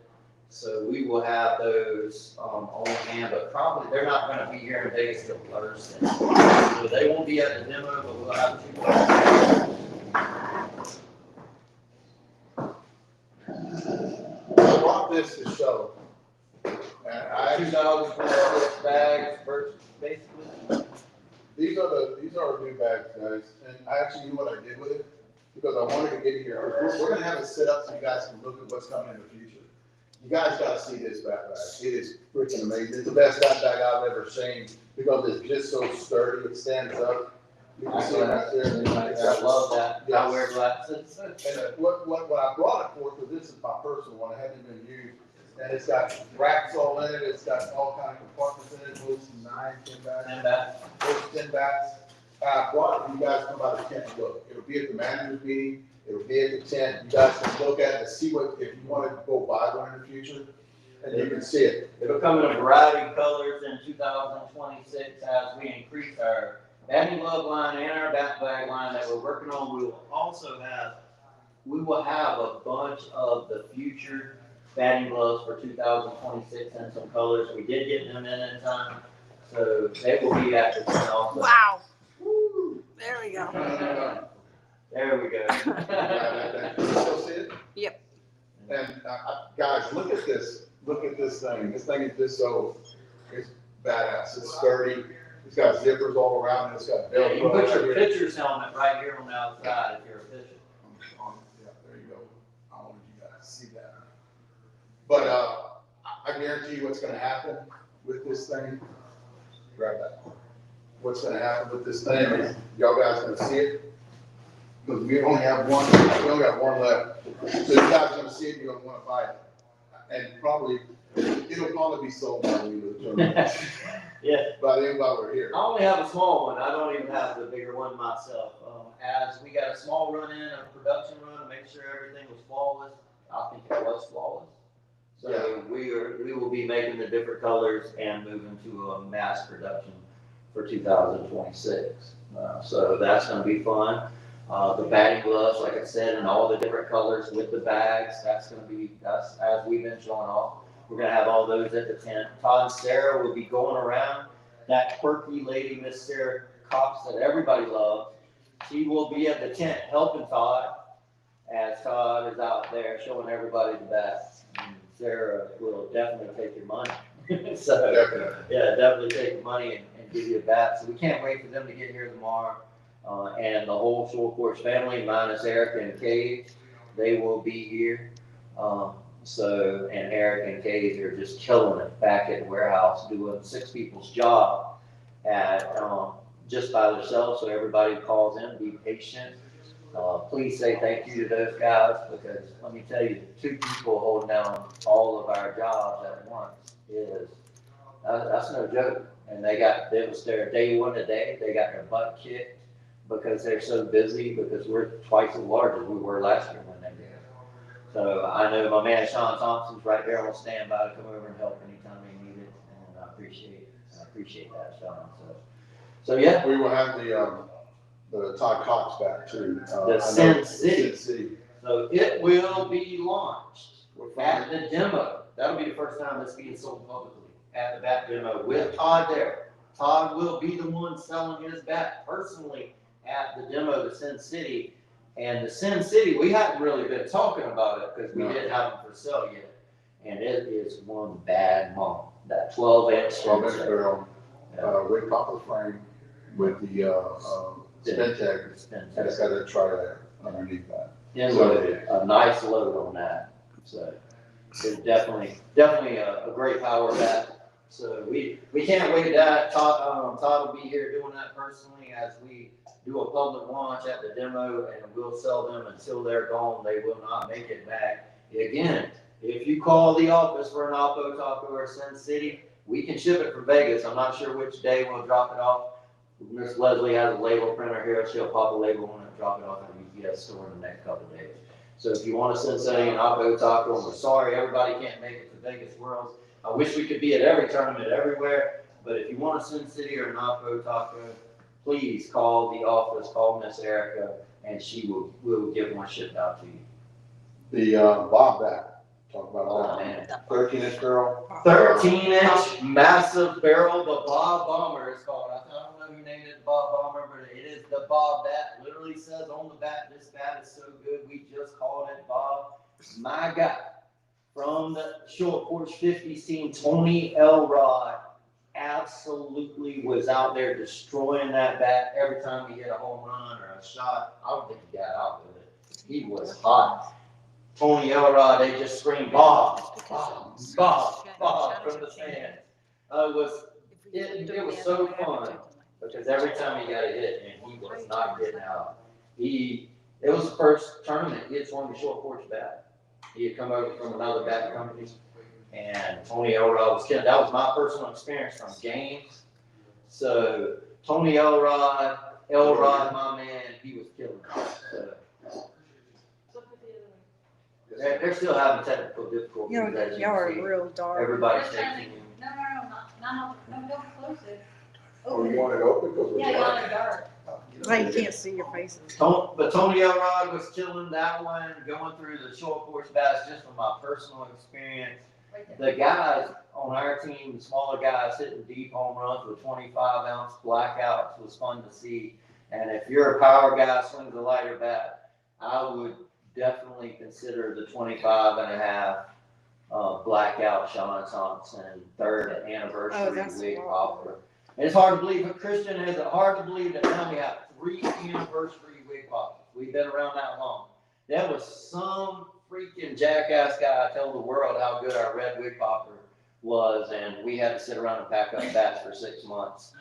Speaker 2: So we will have those on hand, but probably they're not going to be here in Vegas till Thursday. So they won't be at the demo, but we'll have 2.
Speaker 1: I brought this to show. And I
Speaker 2: 2026 bags, basically.
Speaker 1: These are our new bags, guys, and I actually knew what I did with it, because I wanted to get it here. We're gonna have it set up so you guys can look at what's coming in the future. You guys gotta see this backpack. It is freaking amazing. It's the best backpack I've ever seen, because it's just so sturdy, it stands up. You can see it right there.
Speaker 2: I love that.
Speaker 1: Yes.
Speaker 2: I wear glasses.
Speaker 1: And what I brought it for, because this is my personal one, it hasn't been used, and it's got racks all in it, it's got all kind of compartments in it, holds 9, 10 bags.
Speaker 2: And that.
Speaker 1: Holds 10 bags. I brought it, you guys come by the tent and look. It'll be at the manager's meeting, it'll be at the tent, you guys can look at it and see what, if you want to go buy one in the future, and you can see it.
Speaker 2: It'll come in a variety of colors in 2026 as we increase our batting glove line and our bat bag line that we're working on. We will have a bunch of the future batting gloves for 2026 and some colors. We did get them in time, so they will be at the tent also.
Speaker 3: Wow. There we go.
Speaker 2: There we go.
Speaker 1: You still see it?
Speaker 3: Yep.
Speaker 1: And guys, look at this. Look at this thing. This thing is just so, it's badass. It's sturdy. It's got zippers all around it. It's got
Speaker 2: Yeah, you can put your
Speaker 1: Velcro.
Speaker 2: pitcher's helmet right here on the outside if you're a pitcher.
Speaker 1: Yeah, there you go. I wanted you guys to see that. But, I guarantee you what's gonna happen with this thing. Grab that. What's gonna happen with this thing is, y'all guys gonna see it. Because we only have one, we only got one left. So you guys are gonna see it, you're gonna wanna buy it. And probably, it'll probably be sold by the end of the tournament.
Speaker 2: Yeah.
Speaker 1: By the end while we're here.
Speaker 2: I only have a small one. I don't even have the bigger one myself. As we got a small run in, a production run to make sure everything was flawless. I think it was flawless. So we will be making the different colors and moving to a mass production for 2026. So that's going to be fun. The batting gloves, like I said, in all the different colors with the bags, that's as we've been showing off. We're going to have all those at the tent. Todd and Sarah will be going around. That quirky lady, Miss Sarah Cox, that everybody loves, she will be at the tent helping Todd as Todd is out there showing everybody the bats. And Sarah will definitely take your money. So,
Speaker 1: Definitely.
Speaker 2: yeah, definitely take your money and give you a bat. So we can't wait for them to get here tomorrow. And the whole Shore Porch family, minus Erica and Kate, they will be here. And Eric and Kate are just killing it back at the warehouse, doing 6 people's job at just by themselves. So everybody calls in, be patient. Please say thank you to those guys, because let me tell you, 2 people holding down all of our jobs at once is that's no joke. And it was their day one today. They got their butt kicked because they're so busy, because we're twice as large as we were last year when they did. So I know my man Sean Thompson's right there on standby to come over and help anytime they need it, and I appreciate that, Sean. So yeah.
Speaker 1: We will have the Todd Cox back too.
Speaker 2: The Sin City. So it will be launched at the demo. That'll be the first time it's being sold publicly at the bat demo with Todd there. Todd will be the one selling his bat personally at the demo to Sin City. And the Sin City, we haven't really been talking about it because we didn't have them for sale yet. And it is one bad mom. That 12-inch
Speaker 1: barrel, with copper frame with the Spentec, and it's got a tri underneath that.
Speaker 2: Inloaded, a nice load on that. So it's definitely a great power bat. So we can't wait that. Todd will be here doing that personally as we do a public launch at the demo, and we'll sell them until they're gone. They will not make it back. Again, if you call the office for an Oppo Taco or Sin City, we can ship it from Vegas. I'm not sure which day we'll drop it off. Miss Leslie has a label printer here. She'll pop a label on it and drop it off at the UPS store in the next couple of days. So if you want a Sin City and Oppo Taco, and we're sorry everybody can't make it to Vegas Worlds. I wish we could be at every tournament everywhere, but if you want a Sin City or an Oppo Taco, please call the office, call Miss Erica, and she will get one shipped out to you.
Speaker 1: The Bob bat, talk about
Speaker 2: Oh,
Speaker 1: that.
Speaker 2: man.
Speaker 1: 13-inch barrel.
Speaker 2: 13-inch massive barrel, the Bob Bomber is called. I don't know who named it the Bob Bomber, but it is the Bob bat. Literally says on the bat, this bat is so good, we just called it Bob. My guy from the Shore Porch 50s team, Tony Elrod, absolutely was out there destroying that bat every time he hit a home run or a shot. I don't think he got out with it. He was hot. Tony Elrod, they just screamed Bob, Bob, Bob, Bob from the stands. It was so fun because every time he got a hit and he was not getting out. It was the first tournament he had swung the Shore Porch bat. He had come over from another bat company, and Tony Elrod was killing. That was my personal experience from games. So Tony Elrod, my man, he was killing it. They're still having technical difficulties.
Speaker 3: Y'all
Speaker 2: as you
Speaker 3: are
Speaker 2: can see.
Speaker 3: real dark.
Speaker 2: Everybody's taking you.
Speaker 5: No, don't close it.
Speaker 1: Oh, you want it open? Because
Speaker 5: Yeah, y'all are dark.
Speaker 3: Like you can't see your faces.
Speaker 2: But Tony Elrod was killing that one, going through the Shore Porch bats just from my personal experience.
Speaker 5: Right there.
Speaker 2: The guys on our team, the smaller guys hitting deep home runs with 25-ounce blackouts was fun to see. And if you're a power guy, swings a lighter bat, I would definitely consider the 25.5 blackout Sean Thompson 3rd anniversary wig popper. And it's hard to believe, but Christian, is it hard to believe that now we have 3 anniversary wig poppers? We've been around that long. That was some freaking jackass guy told the world how good our red wig popper was, and we had to sit around and pack up bats for 6 months.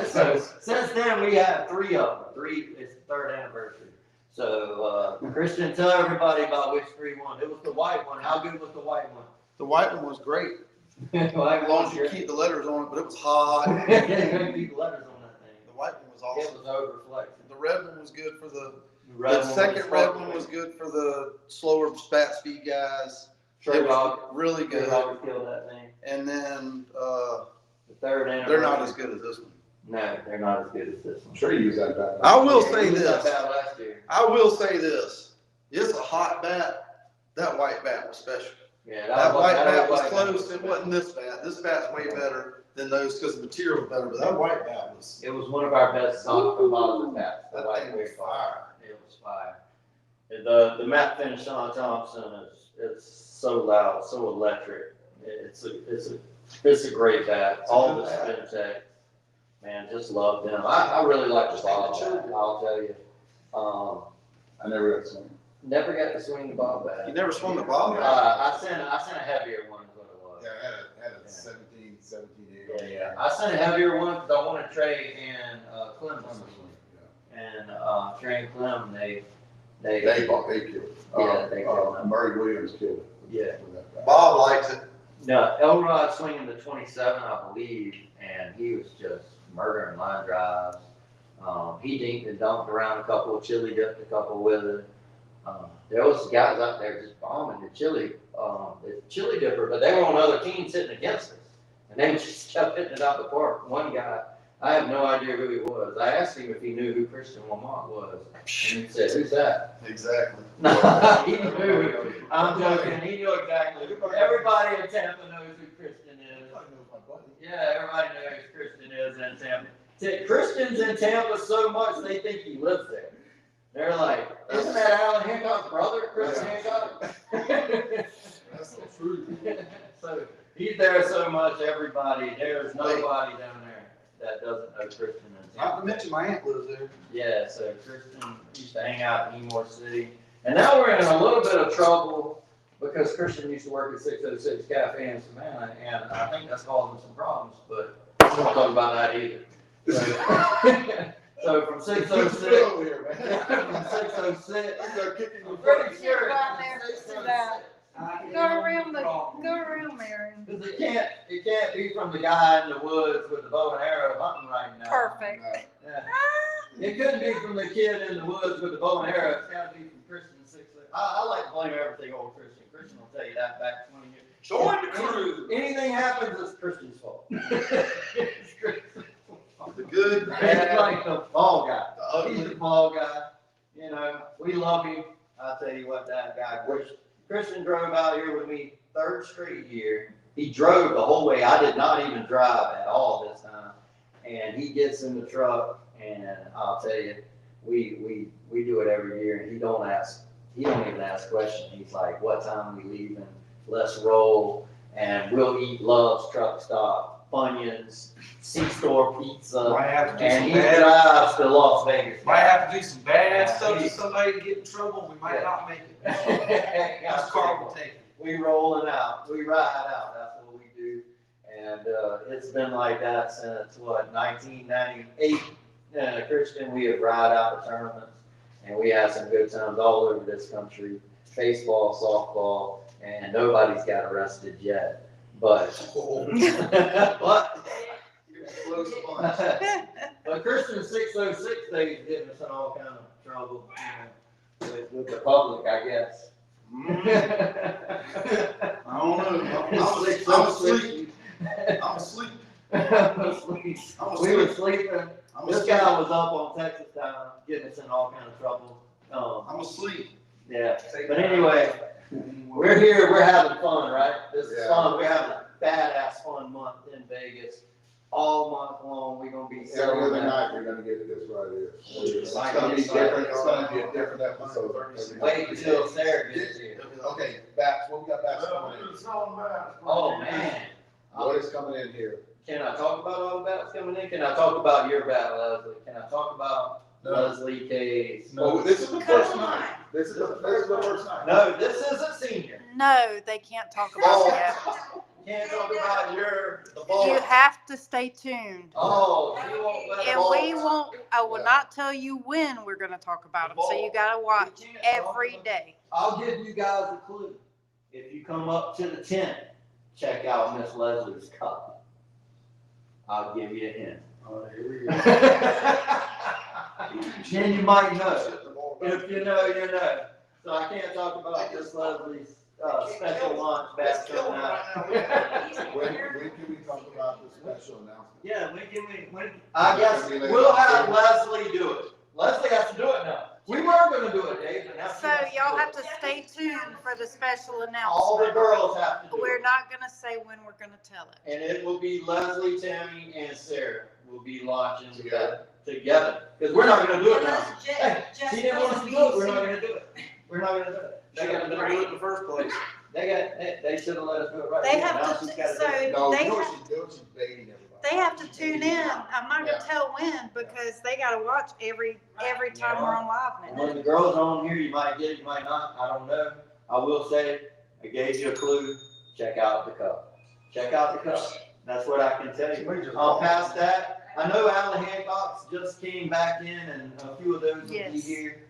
Speaker 2: So since then, we have 3 of them. It's the 3rd anniversary. So Christian, tell everybody about which 3 won. It was the white one. How good was the white one?
Speaker 4: The white one was great,
Speaker 2: White
Speaker 4: as long
Speaker 2: one,
Speaker 4: as you keep the letters on it, but it was hot.
Speaker 2: keep letters on that thing.
Speaker 4: The white one was
Speaker 2: It
Speaker 4: awesome.
Speaker 2: was over-reflective.
Speaker 4: The red one was good for the
Speaker 2: Red
Speaker 4: second red one was good for the slower spat speed guys.
Speaker 2: Trey
Speaker 4: It was
Speaker 2: Rock.
Speaker 4: really
Speaker 2: Trey
Speaker 4: good.
Speaker 2: Rock killed that thing.
Speaker 4: And then
Speaker 2: The 3rd anniversary.
Speaker 4: they're not as good as this one.
Speaker 2: No, they're not as good as this one.
Speaker 1: I'm sure you use that back.
Speaker 4: I will
Speaker 2: Yeah,
Speaker 4: say
Speaker 2: we used that
Speaker 4: this.
Speaker 2: bat last year.
Speaker 4: I will say this. It's a hot bat. That white bat was special.
Speaker 2: Yeah,
Speaker 4: That white bat was
Speaker 2: white
Speaker 4: close. It wasn't this bat. This bat's way better than those because the material was better. But that white bat was.
Speaker 2: It was one of our best stock composite bats. The
Speaker 4: That
Speaker 2: white
Speaker 4: thing was
Speaker 2: wig
Speaker 4: fire.
Speaker 2: It was fire. The matte finish on Thompson it's so loud, so electric. It's a great bat. All the spin tech, man, just love them. I really like the Bob bat, I'll tell you.
Speaker 1: I never got some.
Speaker 2: Never got to swing the Bob
Speaker 4: You
Speaker 2: bat.
Speaker 4: never swung the ball bat?
Speaker 2: I sent a heavier one is what it was.
Speaker 1: Yeah, I had a 17, 8.
Speaker 2: Yeah. I sent a heavier one because I wanted Trey and Clem to swing. And Trey and Clem, they
Speaker 1: killed it.
Speaker 2: Yeah, they killed it.
Speaker 1: Murray Williams killed it.
Speaker 2: Yeah.
Speaker 1: With that bat.
Speaker 4: Bob likes it.
Speaker 2: No, Elrod swinging the 27, I believe, and he was just murdering line drives. He dinked and dunked around a couple, chili dipped a couple with it. There was guys out there just bombing the chili dipper, but they were on other teams sitting against us, and they just kept hitting it out the park. One guy, I have no idea who he was. I asked him if he knew who Christian Lamont was, and he said, "Who's that?"
Speaker 4: Exactly.
Speaker 2: No, he knew. I'm joking. He knew exactly. Everybody in Tampa knows who Christian is. Yeah, everybody knows who Christian is in Tampa. Christians in Tampa so much they think he lives there. They're like, "Isn't that Alan Hancock's brother, Christian Hancock?"
Speaker 1: That's so true.
Speaker 2: So he's there so much. There's nobody down there that doesn't know Christian in
Speaker 4: Not
Speaker 2: Tampa.
Speaker 4: to mention my aunt lives there.
Speaker 2: Yeah, so Christian used to hang out in Ymore City. And now we're in a little bit of trouble because Christian used to work at 606 Cafe in Savannah, and I think that's causing some problems, but we won't talk about that either. So from 606, from 606, I'm pretty sure.
Speaker 3: Right there,
Speaker 2: it's
Speaker 3: sit down.
Speaker 2: 606.
Speaker 3: Go around there.
Speaker 2: Because it can't be from the guy in the woods with the bow and arrow hunting right now.
Speaker 3: Perfect.
Speaker 2: Yeah. It couldn't be from the kid in the woods with the bow and arrow. It's got to be from Christian 606. I like to blame everything on Christian. Christian will tell you that back 20 years.
Speaker 4: Join the crew.
Speaker 2: Anything happens, it's Christian's fault. It's Christian's fault.
Speaker 4: The good,
Speaker 2: He's
Speaker 4: bad,
Speaker 2: like the fall guy.
Speaker 4: the
Speaker 2: He's
Speaker 4: ugly.
Speaker 2: the fall guy. You know, we love him. I'll tell you what, that guy, Christian drove out here with me 3rd straight year. He drove the whole way. I did not even drive at all this time. And he gets in the truck, and I'll tell you, we do it every year, and he don't even ask questions. He's like, "What time we leaving? Let's roll." And we'll eat Love's Truck Stop, Funyuns, C-Store Pizza,
Speaker 6: Might have to do
Speaker 2: and
Speaker 6: some
Speaker 2: he
Speaker 6: bad,
Speaker 2: drives to Las Vegas.
Speaker 6: might have to do some bad
Speaker 2: Yeah,
Speaker 6: stuff
Speaker 2: he-
Speaker 6: to somebody to get in trouble. We might
Speaker 2: Yeah.
Speaker 6: not make it.
Speaker 2: That's
Speaker 6: This car will take it.
Speaker 2: We rolling out, we ride out, that's what we do. And, it's been like that since, 1998. Christian, we have ride out the tournaments, and we had some good times all over this country, baseball, softball, and nobody's got arrested yet. But, but, but Christian 606 days getting us in all kind of trouble, with the public, I guess.
Speaker 4: I don't know. I'm asleep. I'm asleep.
Speaker 2: We were sleeping.
Speaker 4: I'm
Speaker 2: This
Speaker 4: asleep.
Speaker 2: guy was up on Texas time, getting us in all kind of trouble.
Speaker 4: I'm asleep.
Speaker 2: Yeah, but anyway, we're here, we're having fun, right? This is
Speaker 1: Yeah.
Speaker 2: fun. We're having a badass fun month in Vegas. All month long, we're gonna be
Speaker 1: Every other
Speaker 2: celebrating.
Speaker 1: night, you're gonna get this right here. It's
Speaker 2: Like
Speaker 1: gonna be
Speaker 2: this,
Speaker 1: different,
Speaker 2: like
Speaker 1: it's gonna be a different episode. every night.
Speaker 2: Wait until Sarah gets here.
Speaker 1: Okay, bats, what we got bats coming in?
Speaker 2: Oh, man.
Speaker 1: What is coming in here?
Speaker 2: Can I talk about all the bats coming in? Can I talk about your bat, Leslie? Can I talk about
Speaker 1: No.
Speaker 2: Leslie K's?
Speaker 1: No, this is the first
Speaker 3: Come
Speaker 1: night.
Speaker 3: on.
Speaker 1: This is the first time.
Speaker 2: No, this isn't senior.
Speaker 3: No, they can't talk about it yet.
Speaker 2: Can't talk about the
Speaker 3: You
Speaker 2: ball.
Speaker 3: have to stay tuned.
Speaker 2: Oh, you won't let
Speaker 3: And
Speaker 2: ball.
Speaker 3: we won't, I will not tell you when we're gonna talk about them, so you gotta watch every day.
Speaker 2: I'll give you guys a clue. If you come up to the tent, check out Miss Leslie's cup. I'll give you a hint.
Speaker 1: Oh, here we go.
Speaker 2: Then you might know. If you know, you know. So I can't talk about Miss Leslie's special lunch back coming out.
Speaker 1: When can we talk about the special announcement?
Speaker 2: Yeah, I guess we'll have Leslie do it. Leslie has to do it now. We were gonna do it, Dave, but now she
Speaker 3: So
Speaker 2: has to
Speaker 3: y'all
Speaker 2: do
Speaker 3: have
Speaker 2: it.
Speaker 3: to stay tuned for the special
Speaker 2: All the
Speaker 3: announcement.
Speaker 2: girls have to do
Speaker 3: We're
Speaker 2: it.
Speaker 3: not gonna say when we're gonna tell it.
Speaker 2: And it will be Leslie, Tammy, and Sarah will be launching
Speaker 1: Together.
Speaker 2: together. Because we're not gonna do it now.
Speaker 5: Unless
Speaker 2: Hey, she didn't want us to do it, we're not gonna do it. We're not gonna do it. They
Speaker 6: Should have
Speaker 2: gotta
Speaker 6: done
Speaker 2: do
Speaker 6: it
Speaker 2: it.
Speaker 6: in the first place.
Speaker 2: They should have let us do it right.
Speaker 3: They
Speaker 2: now. Now
Speaker 3: have
Speaker 2: she's
Speaker 3: to,
Speaker 2: gotta do it.
Speaker 1: No,
Speaker 3: they
Speaker 1: you know
Speaker 3: have,
Speaker 1: what she's baiting everybody.
Speaker 3: they have to tune in. I'm not
Speaker 1: Yeah.
Speaker 3: gonna tell when, because they gotta watch every time we're on live
Speaker 2: And
Speaker 3: now.
Speaker 2: when the girls are on here, you might get it, you might not, I don't know. I will say, I gave you a clue, check out the cup. Check out the cup. That's what I can tell you. Past that, I know Alan Hancock's just came back in and a few of those will be
Speaker 3: Yes.
Speaker 2: here.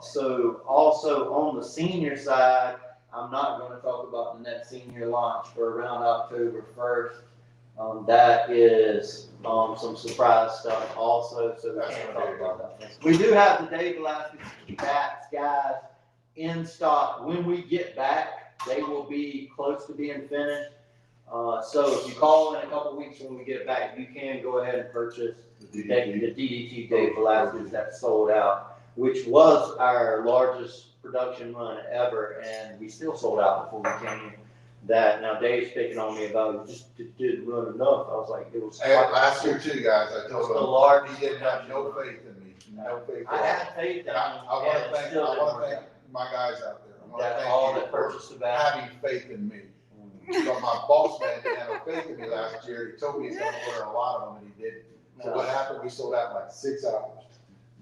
Speaker 2: So also on the senior side, I'm not gonna talk about the next senior launch for around October 1st. That is, some surprise stuff also, so we can't talk about that. We do have the Dave Velasquez bats, guys, in stock. When we get back, they will be close to being finished. So if you call in a couple weeks when we get back, you can go ahead and purchase the DDT Dave Velasquez that's sold out, which was our largest production run ever, and we still sold out before we came in. That now Dave's picking on me about it, just didn't run enough. I was like, it was.
Speaker 1: And last year too, guys, I told
Speaker 2: The
Speaker 1: him,
Speaker 2: largest
Speaker 1: he didn't have no faith in me, no faith
Speaker 2: I
Speaker 1: at
Speaker 2: had faith in
Speaker 1: all.
Speaker 2: him,
Speaker 1: I wanna
Speaker 2: and
Speaker 1: thank,
Speaker 2: still
Speaker 1: I
Speaker 2: didn't
Speaker 1: wanna
Speaker 2: work
Speaker 1: thank
Speaker 2: out.
Speaker 1: my guys out there. I wanna
Speaker 2: That
Speaker 1: thank
Speaker 2: all
Speaker 1: you
Speaker 2: that
Speaker 1: for
Speaker 2: purchased the bat.
Speaker 1: having faith in me. But my boss man didn't have no faith in me last year. He told me he's gonna order a lot of them and he didn't. So what happened? We sold out in like 6 hours.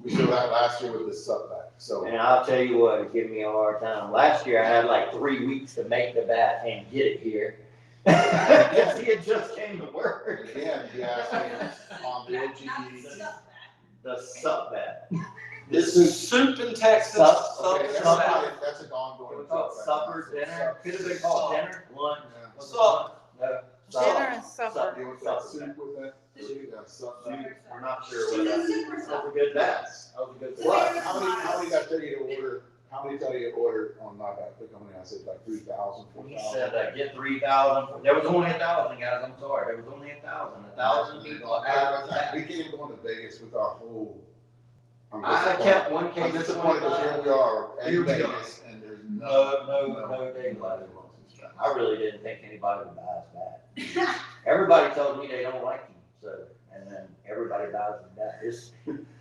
Speaker 1: We sold out last year with this setback, so.
Speaker 2: And I'll tell you what, it gave me a hard time. Last year, I had like 3 weeks to make the bat and get it here. Because he had just came to work.
Speaker 1: Again, he asked me on the OGE.
Speaker 2: The sup bat.
Speaker 6: This is soup in Texas.
Speaker 2: Sup,
Speaker 1: Okay, that's
Speaker 6: Sup.
Speaker 1: not- that's an ongoing.
Speaker 2: We call it supper, dinner, could have been called dinner, lunch.
Speaker 1: Yeah.
Speaker 2: Was it
Speaker 6: Sup.
Speaker 2: lunch? No. Sup.
Speaker 3: Dinner and supper.
Speaker 1: You want that soup with that? Yeah, sup.
Speaker 2: We're not sure what that is. That was a good bat. That was a good
Speaker 1: What?
Speaker 2: bat.
Speaker 1: How many got tell you to order, how many tell you to order on my back? Look how many I said, like 3,000,
Speaker 2: He
Speaker 1: 4,000.
Speaker 2: said, get 3,000. There was only 1,000, guys, I'm sorry. There was only 1,000. 1,000 people.
Speaker 1: We can't go into Vegas with our whole. I'm
Speaker 2: I
Speaker 1: disappointed.
Speaker 2: kept one case.
Speaker 1: I'm disappointed because here we are
Speaker 2: Here
Speaker 1: in
Speaker 2: we
Speaker 1: Vegas and there's
Speaker 2: No daylight. I really didn't think anybody would buy us back. Everybody tells me they don't like him, so, and then everybody buys him back.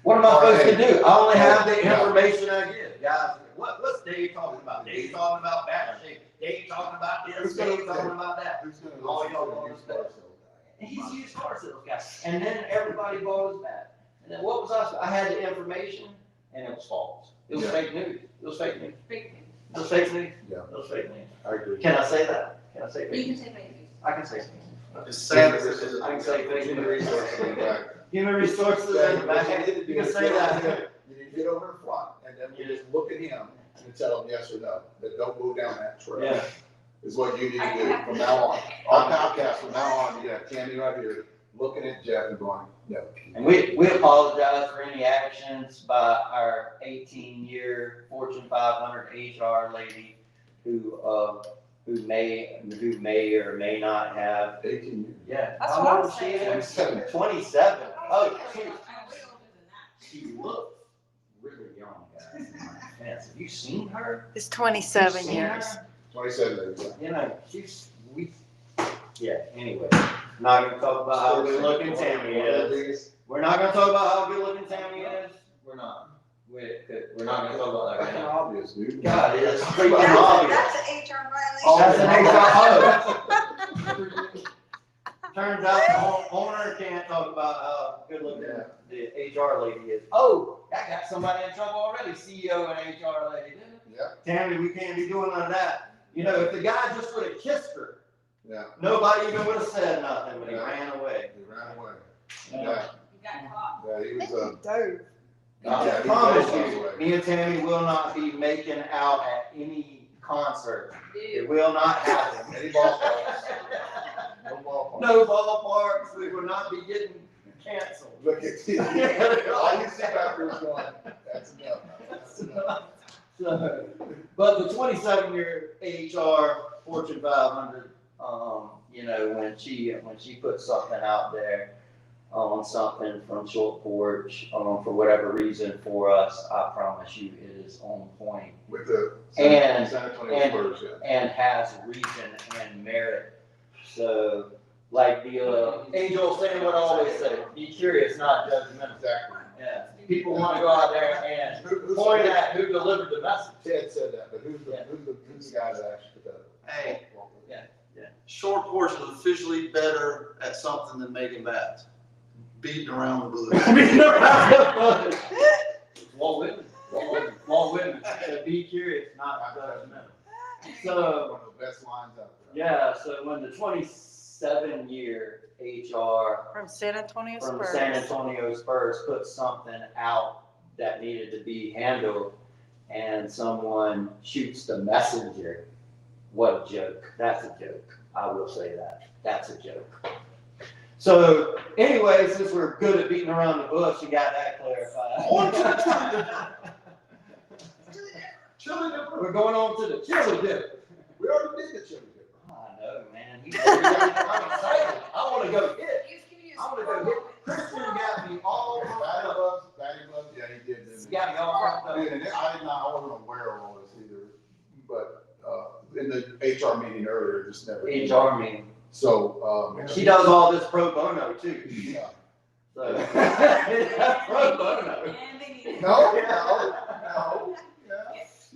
Speaker 2: What am I supposed to do? I only have the information I give. Guys, what's Dave talking about? Dave talking about bat shape. Dave talking about this, Dave talking about that.
Speaker 1: Who's gonna
Speaker 2: All
Speaker 1: listen
Speaker 2: y'all
Speaker 1: to the
Speaker 2: want
Speaker 1: used
Speaker 2: is that.
Speaker 1: car sales guy?
Speaker 2: And he's a used car sales guy. And then everybody bought his back. And then what was I had the information and it was false. It was
Speaker 1: Yeah.
Speaker 2: fake news. It was fake news.
Speaker 5: Big
Speaker 2: It was fake news.
Speaker 1: Yeah.
Speaker 2: It was fake news.
Speaker 1: I agree.
Speaker 2: Can I say that? Can I say
Speaker 5: You
Speaker 2: fake
Speaker 5: can
Speaker 2: news?
Speaker 5: say maybe.
Speaker 2: I can say fake news.
Speaker 6: It's sad as it is.
Speaker 2: I can say fake
Speaker 1: Human
Speaker 2: news.
Speaker 1: resources in the back.
Speaker 2: Human resources in the back. You can say that.
Speaker 1: You need to get over in front and then you just look at him and tell him yes or no, but don't go down that trail.
Speaker 2: Yeah.
Speaker 1: Is what you need to do from now on. Our podcast, from now on, you got Tammy right here, looking at Jeff and going, no.
Speaker 2: And we apologize for any actions by our 18-year Fortune 500 HR lady who may or may not have.
Speaker 1: 18 years.
Speaker 2: Yeah.
Speaker 3: That's
Speaker 2: How
Speaker 3: what
Speaker 2: old
Speaker 3: I'm
Speaker 2: is she
Speaker 3: saying.
Speaker 2: again? 27. Oh,
Speaker 5: Okay.
Speaker 2: she looks really young, guys. Man, have you seen her?
Speaker 3: It's 27
Speaker 2: Seen
Speaker 3: years.
Speaker 2: her?
Speaker 1: 27 years.
Speaker 2: You know, anyway. Not gonna talk about how good looking Tammy is. We're not gonna talk about how good looking Tammy is. We're not. We're not gonna talk about that right
Speaker 1: That's
Speaker 2: now.
Speaker 1: obvious, dude.
Speaker 2: God, it is freaking obvious.
Speaker 7: That's an HR violation.
Speaker 2: That's an HR. Turns out the owner can't talk about how good looking the HR lady is, oh, that got somebody in trouble already, CEO and HR lady, didn't it?
Speaker 1: Yeah,
Speaker 2: Tammy, we can't be doing none of that. You know, if the guy just would have kissed her,
Speaker 1: yeah,
Speaker 2: nobody even would have said nothing, but he ran away.
Speaker 1: he ran away.
Speaker 2: Yeah.
Speaker 5: You got caught.
Speaker 1: Yeah, he was,
Speaker 3: Dove.
Speaker 2: I promise you, me and Tammy will not be making out at any concert. It will not happen.
Speaker 1: any ballparks, no ballparks.
Speaker 2: No ballparks, we will not be getting canceled.
Speaker 1: Look at you. All you see back there is going, that's enough. That's enough.
Speaker 2: So, but the 27-year AHR Fortune 500, you know, when she puts something out there on something from Short Porch, for whatever reason for us, I promise you, it is on point
Speaker 1: With the
Speaker 2: And-
Speaker 1: San Antonio Spurs, yeah.
Speaker 2: and has reason and merit. So, like the age old saying, what I always say, be curious, not judgmental.
Speaker 1: Exactly.
Speaker 2: Yeah, people want to go out there and point at who delivered the message.
Speaker 1: Ted said that, but who's
Speaker 2: Yeah.
Speaker 1: the guy that actually put that?
Speaker 4: Hey.
Speaker 2: Yeah.
Speaker 4: Short Porch is officially better at something than making bats. Beating around the bush.
Speaker 2: Walt Whitman said, be curious, not judgmental. So,
Speaker 1: One of the best lines out there.
Speaker 2: yeah, so when the 27-year HR
Speaker 3: From San Antonio
Speaker 2: from
Speaker 3: Spurs.
Speaker 2: San Antonio Spurs put something out that needed to be handled, and someone shoots the messenger, what a joke. That's a joke. I will say that. That's a joke. So anyway, since we're good at beating around the bush, you got that clarified.
Speaker 1: Chili dipper.
Speaker 2: We're going on to the chili dip.
Speaker 1: We already did the chili dipper.
Speaker 2: I know, man. I'm excited. I want to go hit. I want to go hit. Christian got me all
Speaker 1: Batty gloves, yeah, he did. didn't
Speaker 2: He
Speaker 1: he?
Speaker 2: got me all fucked up.
Speaker 1: And I wasn't aware of all this either, but, in the HR meeting earlier, just never.
Speaker 2: HR meeting.
Speaker 1: So,
Speaker 2: She does all this pro bono too.
Speaker 1: yeah.
Speaker 2: So pro bono.
Speaker 5: And they need it.
Speaker 1: No, yeah.
Speaker 5: Yes.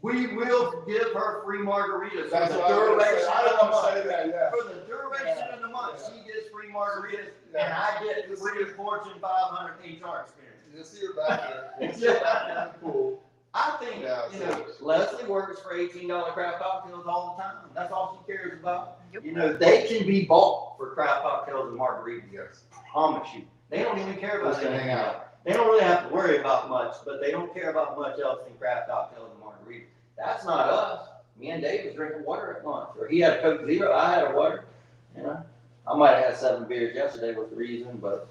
Speaker 2: We will give her free margaritas for
Speaker 1: That's
Speaker 2: the
Speaker 1: what I was gonna say.
Speaker 2: duration
Speaker 1: I
Speaker 2: of
Speaker 1: don't
Speaker 2: the
Speaker 1: want to
Speaker 2: month.
Speaker 1: say that, yeah.
Speaker 2: For the duration of the month, she gets free margaritas, and I get free Fortune 500 HR experience.
Speaker 1: You'll see her back there. You'll see her back there in the pool.
Speaker 2: I think,
Speaker 1: Yeah,
Speaker 2: you know, Leslie works for $18 craft cocktails all the time. That's all she cares about.
Speaker 3: Yep.
Speaker 2: You know, they can be bought for craft cocktails and margaritas.
Speaker 1: Yes.
Speaker 2: I promise you. They don't even care about
Speaker 1: Just to hang
Speaker 2: anything
Speaker 1: out.
Speaker 2: else. They don't really have to worry about much, but they don't care about much else than craft cocktails and margaritas. That's not us. Me and Dave was drinking water at lunch, or he had a Coke Zero, I had a water. You know, I might have had 7 beers yesterday with the reason, but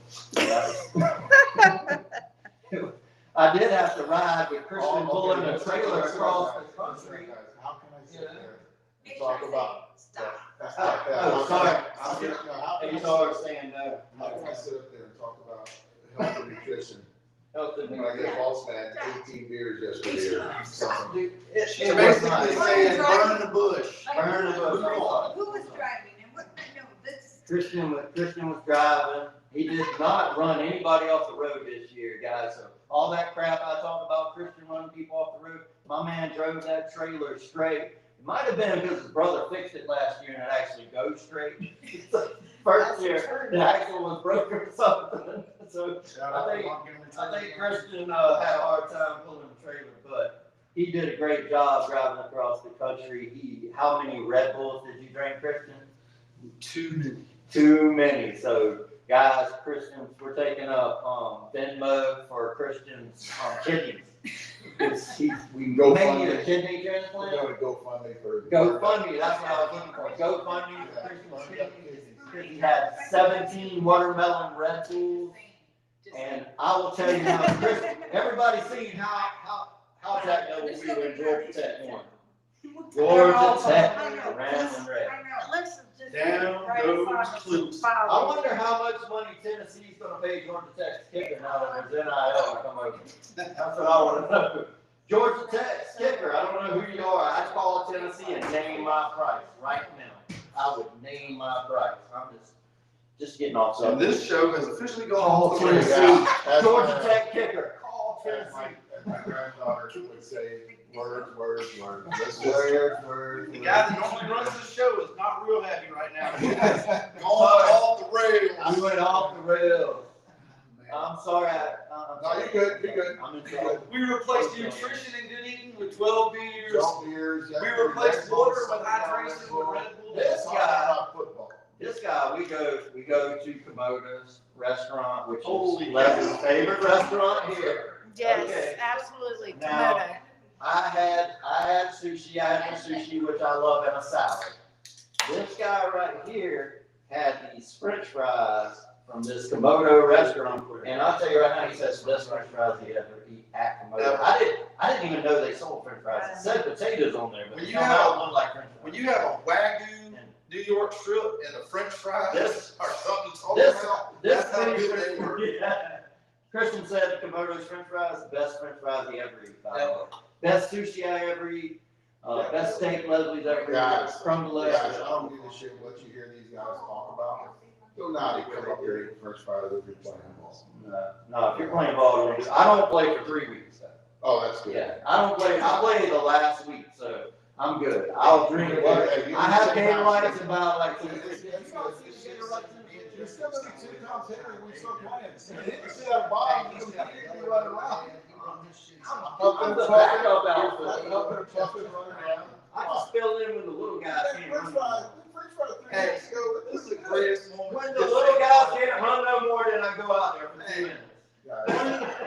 Speaker 2: I did have to ride with Christian pulling a trailer across the country.
Speaker 1: How can I sit
Speaker 2: Yeah.
Speaker 1: there and talk about?
Speaker 5: Stop.
Speaker 1: That's not that.
Speaker 2: Oh, sorry.
Speaker 1: How can I
Speaker 2: HR saying no.
Speaker 1: how can I sit up there and talk about health and nutrition
Speaker 2: Help them.
Speaker 1: when I get boss man 18 beers yesterday or something?
Speaker 2: Dude,
Speaker 4: She's
Speaker 2: it was nice.
Speaker 4: basically saying burn the bush.
Speaker 2: Burn the bush.
Speaker 3: Who was driving and what, no, this,
Speaker 2: Christian was driving. He did not run anybody off the road this year, guys. So all that crap I talked about, Christian running people off the road, my man drove that trailer straight. It might have been because his brother fixed it last year and it actually goes straight. First year, the axle was broken or something. So I think Christian had a hard time pulling the trailer, but he did a great job driving across the country. How many Red Bulls did you drink, Christian?
Speaker 4: Too many.
Speaker 2: Too many. So, guys, Christians, we're taking up Venmo for Christian's kidneys. We
Speaker 1: Go
Speaker 2: may
Speaker 1: fund
Speaker 2: need a
Speaker 1: it.
Speaker 2: kidney
Speaker 1: We're
Speaker 2: transplant.
Speaker 1: going to GoFundMe for.
Speaker 2: GoFundMe, that's what I was looking for. GoFundMe for Christian's kidneys. He had 17 watermelon Red Bulls. And I will tell you how, Christian, everybody's seen how's that go when we were in Georgia Tech one. Georgia Tech, Ramblin' Red.
Speaker 3: listen, just.
Speaker 4: Down goes Clues.
Speaker 2: I wonder how much money Tennessee's gonna pay Georgia Tech's kicker now that there's NIL to come over. That's what I wanna know. Georgia Tech's kicker, I don't know who you are, I'd call Tennessee and name my price right now. I would name my price. I'm just getting off
Speaker 4: And
Speaker 2: subject.
Speaker 4: this show has officially gone
Speaker 2: Call
Speaker 4: off the rails.
Speaker 2: Tennessee,
Speaker 1: That's
Speaker 2: Georgia
Speaker 1: my-
Speaker 2: Tech kicker, call
Speaker 1: As
Speaker 2: Tennessee.
Speaker 1: my granddaughter would say, words. Let's just.
Speaker 4: The guy that normally runs this show is not real happy right now. Going off the rails.
Speaker 2: We went off the rails. I'm sorry,
Speaker 1: No, you're good, you're good.
Speaker 2: I'm in trouble.
Speaker 6: We replaced nutrition and good eating with 12 beers.
Speaker 1: 12 beers.
Speaker 6: We replaced water with hydration with Red Bull.
Speaker 2: This guy,
Speaker 1: Football.
Speaker 2: this guy, we go to Komodo's restaurant, which
Speaker 6: Holy
Speaker 2: is Leslie's favorite restaurant here.
Speaker 3: Yes,
Speaker 2: Okay.
Speaker 3: absolutely,
Speaker 2: Now-
Speaker 3: Komodo.
Speaker 2: I had sushi, I had the sushi, which I love, and a salad. This guy right here had these French fries from this Komodo restaurant, and I'll tell you right now, he says best French fries he ever eat at Komodo. I didn't even know they sold French fries. It said potatoes on there, but
Speaker 6: When
Speaker 2: it
Speaker 6: you
Speaker 2: don't
Speaker 6: have-
Speaker 2: look like French fries.
Speaker 6: When you have a Wagyu New York strip and a French fries
Speaker 2: This-
Speaker 6: or something totally
Speaker 2: This,
Speaker 6: about,
Speaker 2: this
Speaker 6: that's how
Speaker 2: many
Speaker 6: good they
Speaker 2: French
Speaker 6: were.
Speaker 2: yeah. Christian said Komodo's French fries, the best French fries he ever eat.
Speaker 6: Ever.
Speaker 2: Best sushi I ever eat. Best steak Leslie's ever eat.
Speaker 1: Guys,
Speaker 2: From the list.
Speaker 1: Guys, I don't give a shit what you hear these guys talk about. You'll not come up here eating French fries if you're playing ball.
Speaker 2: No, if you're playing ball, I don't play for 3 weeks. Though.
Speaker 1: Oh, that's good.
Speaker 2: Yeah, I don't play. I play the last week, so I'm good. I'll drink water. I have game lights about like 2 weeks.
Speaker 1: You're still gonna be 2 pounds heavier when we start playing. You didn't sit at the bottom, you run around.
Speaker 2: I'm the backup outfit.
Speaker 1: Up and puffing, running around.
Speaker 2: I just fill in when the little guys can't
Speaker 1: French
Speaker 2: run.
Speaker 1: fries 3 weeks ago.
Speaker 6: This is the greatest moment.
Speaker 2: When the little guys can't run no more, then I go out there for 2 minutes.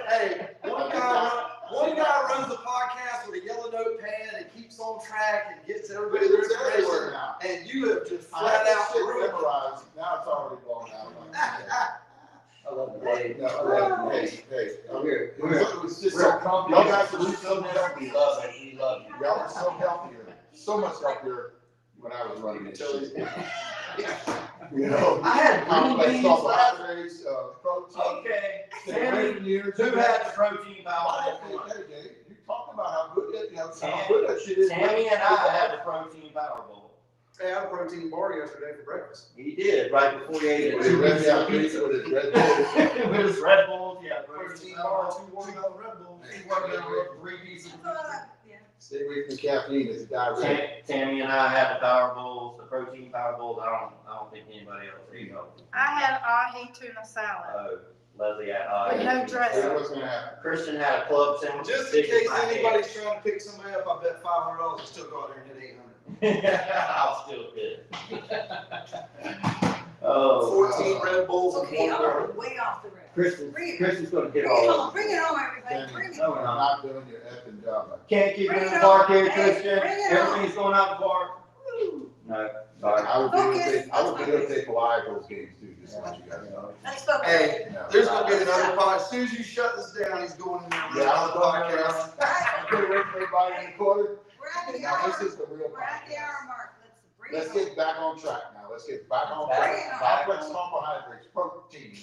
Speaker 6: Hey, one guy runs the podcast with a yellow notepad and keeps on track and gets everybody their information.
Speaker 1: now.
Speaker 6: And you have just
Speaker 1: I
Speaker 6: flat
Speaker 1: had
Speaker 6: out
Speaker 1: shit
Speaker 6: ruined it.
Speaker 1: memorized. Now it's already blown out.
Speaker 2: I love the day.
Speaker 1: No, hey.
Speaker 2: We're
Speaker 1: It was just
Speaker 2: we're
Speaker 1: so,
Speaker 2: comfy.
Speaker 1: y'all guys are so
Speaker 2: We
Speaker 1: healthy.
Speaker 2: love it. We love you.
Speaker 1: Y'all are so healthier, so much healthier when I was running this shit. You know?
Speaker 2: I had green
Speaker 1: Complex
Speaker 2: beans last.
Speaker 1: carbohydrates, protein.
Speaker 2: Okay.
Speaker 1: Sammy,
Speaker 2: Sammy, who had the protein powder?
Speaker 1: Hey, Dave, you talking about how good that, you know, how good that shit is.
Speaker 2: Sammy and I had the protein power bowl.
Speaker 6: Hey, I had a protein bar yesterday for breakfast.
Speaker 2: He did, right before he ate it.
Speaker 1: With his Red Bull, with his Red Bull.
Speaker 2: With his Red Bulls, yeah.
Speaker 6: Protein bar, 2 watermelon Red Bulls.
Speaker 2: 2 watermelon, 3 pieces of pizza.
Speaker 1: Stay away from the caffeine, it's diarrhea.
Speaker 2: Tammy and I had the power bowls, the protein power bowls. I don't think anybody else ate them.
Speaker 3: I had ahi tuna salad
Speaker 2: Leslie had,
Speaker 3: with no
Speaker 1: Hey,
Speaker 3: dressing.
Speaker 1: what's gonna happen?
Speaker 2: Christian had a club sandwich.
Speaker 6: Just in case anybody's trying to pick somebody up, I bet $500 I still go out there and hit 800.
Speaker 2: I'll still fit. Oh.
Speaker 6: 14 Red Bulls and
Speaker 5: Okay,
Speaker 6: 1
Speaker 5: I'm
Speaker 6: water.
Speaker 5: way off the rails.
Speaker 2: Christian's gonna get
Speaker 5: Bring it
Speaker 2: all
Speaker 5: on,
Speaker 2: of
Speaker 5: bring it on, everybody,
Speaker 1: Sammy,
Speaker 5: bring it
Speaker 1: you're
Speaker 2: No, we're
Speaker 5: on.
Speaker 2: not.
Speaker 1: not doing your effing job.
Speaker 2: Can't keep
Speaker 5: Bring
Speaker 2: in
Speaker 5: it
Speaker 2: the park
Speaker 5: on.
Speaker 2: here,
Speaker 5: Hey,
Speaker 2: Christian.
Speaker 5: bring it on.
Speaker 2: Everything's going out the park. No, sorry.
Speaker 1: I would
Speaker 5: Focus.
Speaker 1: videotape live those games too, just to let you guys know.
Speaker 5: Let's focus.
Speaker 6: Hey,
Speaker 1: No.
Speaker 6: there's gonna be another pod. As soon as you shut this down, he's going in there. and
Speaker 1: Yeah, I was
Speaker 6: running
Speaker 1: going
Speaker 6: the
Speaker 1: around.
Speaker 6: podcast.
Speaker 1: I'm gonna wait for everybody in the corner.
Speaker 5: We're at the
Speaker 1: Now, this
Speaker 5: hour,
Speaker 1: is the real
Speaker 5: we're at the hour
Speaker 1: podcast.
Speaker 5: mark, let's bring
Speaker 1: Let's
Speaker 5: it on.
Speaker 1: get back on track now. Let's get back on
Speaker 2: Back
Speaker 1: track.
Speaker 5: on.
Speaker 1: Complex carbohydrates, protein,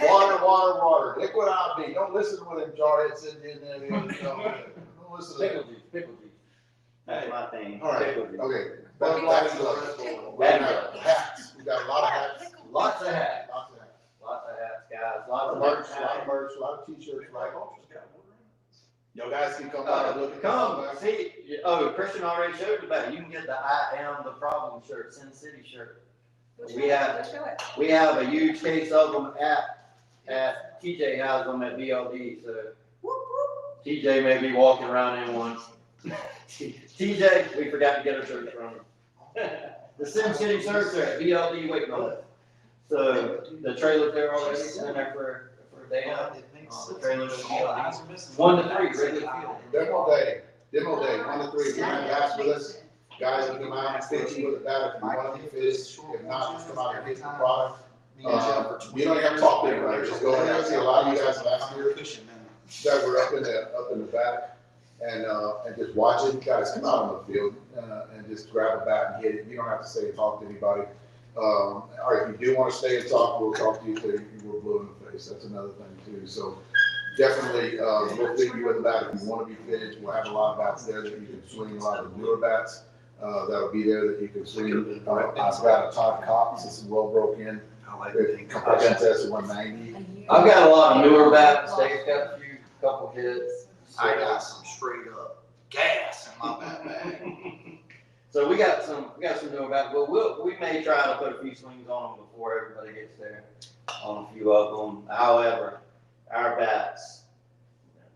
Speaker 1: water. Liquid IV. Don't listen to what them jarheads sitting in there. Don't listen to
Speaker 2: Pickle
Speaker 1: that.
Speaker 2: juice, pickle juice. That's my thing.
Speaker 1: All right,
Speaker 2: Pickle juice.
Speaker 1: okay. Back to the we're gonna have hats. We got a lot of hats.
Speaker 2: Lots of hats.
Speaker 1: Lots of hats.
Speaker 2: Lots of hats, guys.
Speaker 1: A lot
Speaker 2: Lots
Speaker 1: of
Speaker 2: of
Speaker 1: merch,
Speaker 2: merch.
Speaker 1: a lot of t-shirts, right? Y'all guys can come by and look at
Speaker 2: Come,
Speaker 1: this.
Speaker 2: see, Christian already showed you about it. You can get the I am the problem shirt, Sin City shirt. We have-
Speaker 5: Show it.
Speaker 2: We have a huge case of them at TJ has them at BLD, so
Speaker 5: Whoop, whoop.
Speaker 2: TJ may be walking around in one. TJ, we forgot to get our shirts from him. The Sin City shirts are at BLD waiting on us. So the trailer's there already, sitting there for a day now. The trailer's at BLD. 1 to 3, Wrigley Field.
Speaker 1: Demo day, 1 to 3. We're gonna have guys with us. Guys will come out and fit you with a bat if you want to be fitted. If not, just come out and get the product. You don't have to talk to anybody, just go in there. I see a lot of you guys last year that were up in the back and just watching. Guys, come out on the field and just grab a bat and get it. You don't have to stay and talk to anybody. Or if you do want to stay and talk, we'll talk to you till you were blue in the face. That's another thing too. So definitely, we'll fit you with a bat if you want to be fitted. We'll have a lot of bats there that you can swing, a lot of newer bats that'll be there that you can swing. I've got a Todd Cox, this is well broke in. Compression test at 190.
Speaker 2: I've got a lot of newer bats. They've got a couple hits.
Speaker 6: I got some straight up gas in my bat bag.
Speaker 2: So we got some newer bats. Well, we may try to put a few swings on them before everybody gets there on a few of them. However, our bats,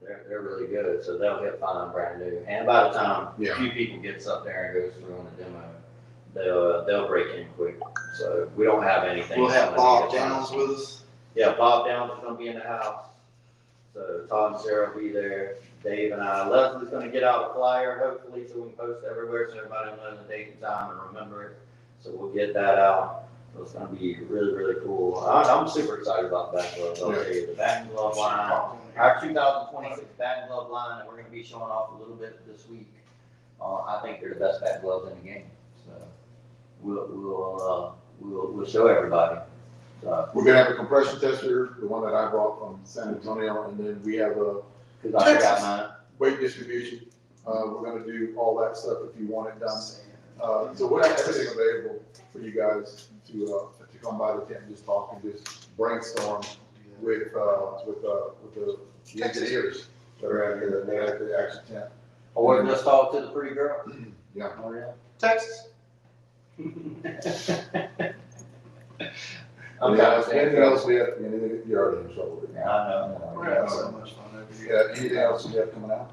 Speaker 2: they're really good, so they'll get fine brand new. And by the time a
Speaker 1: Yeah.
Speaker 2: few people gets up there and goes through on the demo, they'll break in quick. So we don't have anything.
Speaker 4: We'll have
Speaker 2: that's
Speaker 4: Bob
Speaker 2: gonna be
Speaker 4: Downs with us.
Speaker 2: Yeah, Bob Downs is gonna be in the house. So Todd and Sarah will be there. Dave and I, Leslie's gonna get out a flyer hopefully so we can post everywhere so everybody will know the date and time and remember it. So we'll get that out. So it's gonna be really, really cool. I'm super excited about the bat gloves. I'll tell you, the bat and glove line, our 2026 bat and glove line that we're gonna be showing off a little bit this week. I think they're the best bat gloves in the game. So we'll show everybody. So,
Speaker 1: We're gonna have a compression tester, the one that I brought from San Antonio, and then we have a
Speaker 2: cause I forgot mine.
Speaker 1: weight distribution. We're gonna do all that stuff if you want it done. So we'll have everything available for you guys to come by the tent and just talk and just brainstorm with the engineers that are out here, they're at the action tent.
Speaker 2: Or just talk to the pretty girl.
Speaker 1: Yeah.
Speaker 2: Oh, yeah.
Speaker 4: Texas.
Speaker 1: Anything else we have, anything, you're already in trouble with
Speaker 2: Yeah,
Speaker 1: now.
Speaker 2: I know.
Speaker 4: We're having so much fun over here.
Speaker 1: Yeah, anything else you have coming out?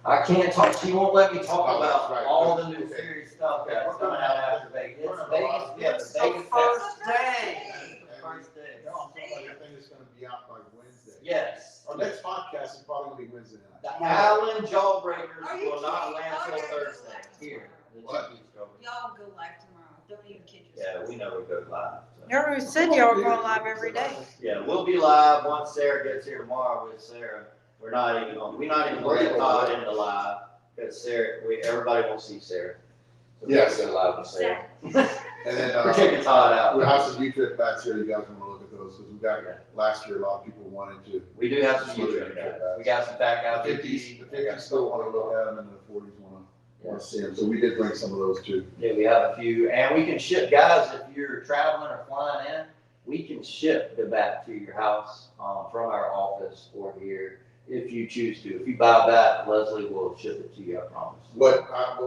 Speaker 2: I can't talk, she won't let me talk
Speaker 1: Oh,
Speaker 2: about
Speaker 1: that's right.
Speaker 2: all the new
Speaker 1: Okay.
Speaker 2: series stuff that's coming out after Vegas. It's Vegas, yeah, the
Speaker 3: It's the
Speaker 2: Vegas.
Speaker 3: first day.
Speaker 2: First day.
Speaker 1: No, I'm talking about everything that's gonna be out by Wednesday.
Speaker 2: Yes.
Speaker 1: Our next podcast is probably gonna be Wednesday
Speaker 2: The
Speaker 1: night.
Speaker 2: Allen Jawbreakers
Speaker 5: Are you
Speaker 2: will not
Speaker 5: kidding?
Speaker 2: land till
Speaker 5: Okay.
Speaker 2: Thursday, here. The
Speaker 1: What?
Speaker 2: GEEK Discovery.
Speaker 5: Y'all go live tomorrow. Don't even kid
Speaker 2: Yeah,
Speaker 5: yourself.
Speaker 2: we know we go live. so.
Speaker 3: You already said y'all were going live every day.
Speaker 2: Yeah, we'll be live once Sarah gets here tomorrow with Sarah. We're not even gonna let Todd into live, because Sarah, everybody won't see Sarah. So we're
Speaker 1: Yes.
Speaker 2: gonna go live with Sarah.
Speaker 1: And then,
Speaker 2: We're kicking Todd out.
Speaker 1: we'll have some YouTube bats here, you guys wanna look at those, because we got, last year, a lot of people wanted to.
Speaker 2: We do have some YouTube guys. We got some back out.
Speaker 1: The 50s still wanna look at them, and the 40s wanna see them, so we did bring some of those too.
Speaker 2: Yeah, we have a few, and we can ship, guys, if you're traveling or flying in, we can ship the bat to your house, from our office or here, if you choose to. If you buy a bat, Leslie will ship it to you, I promise.
Speaker 1: What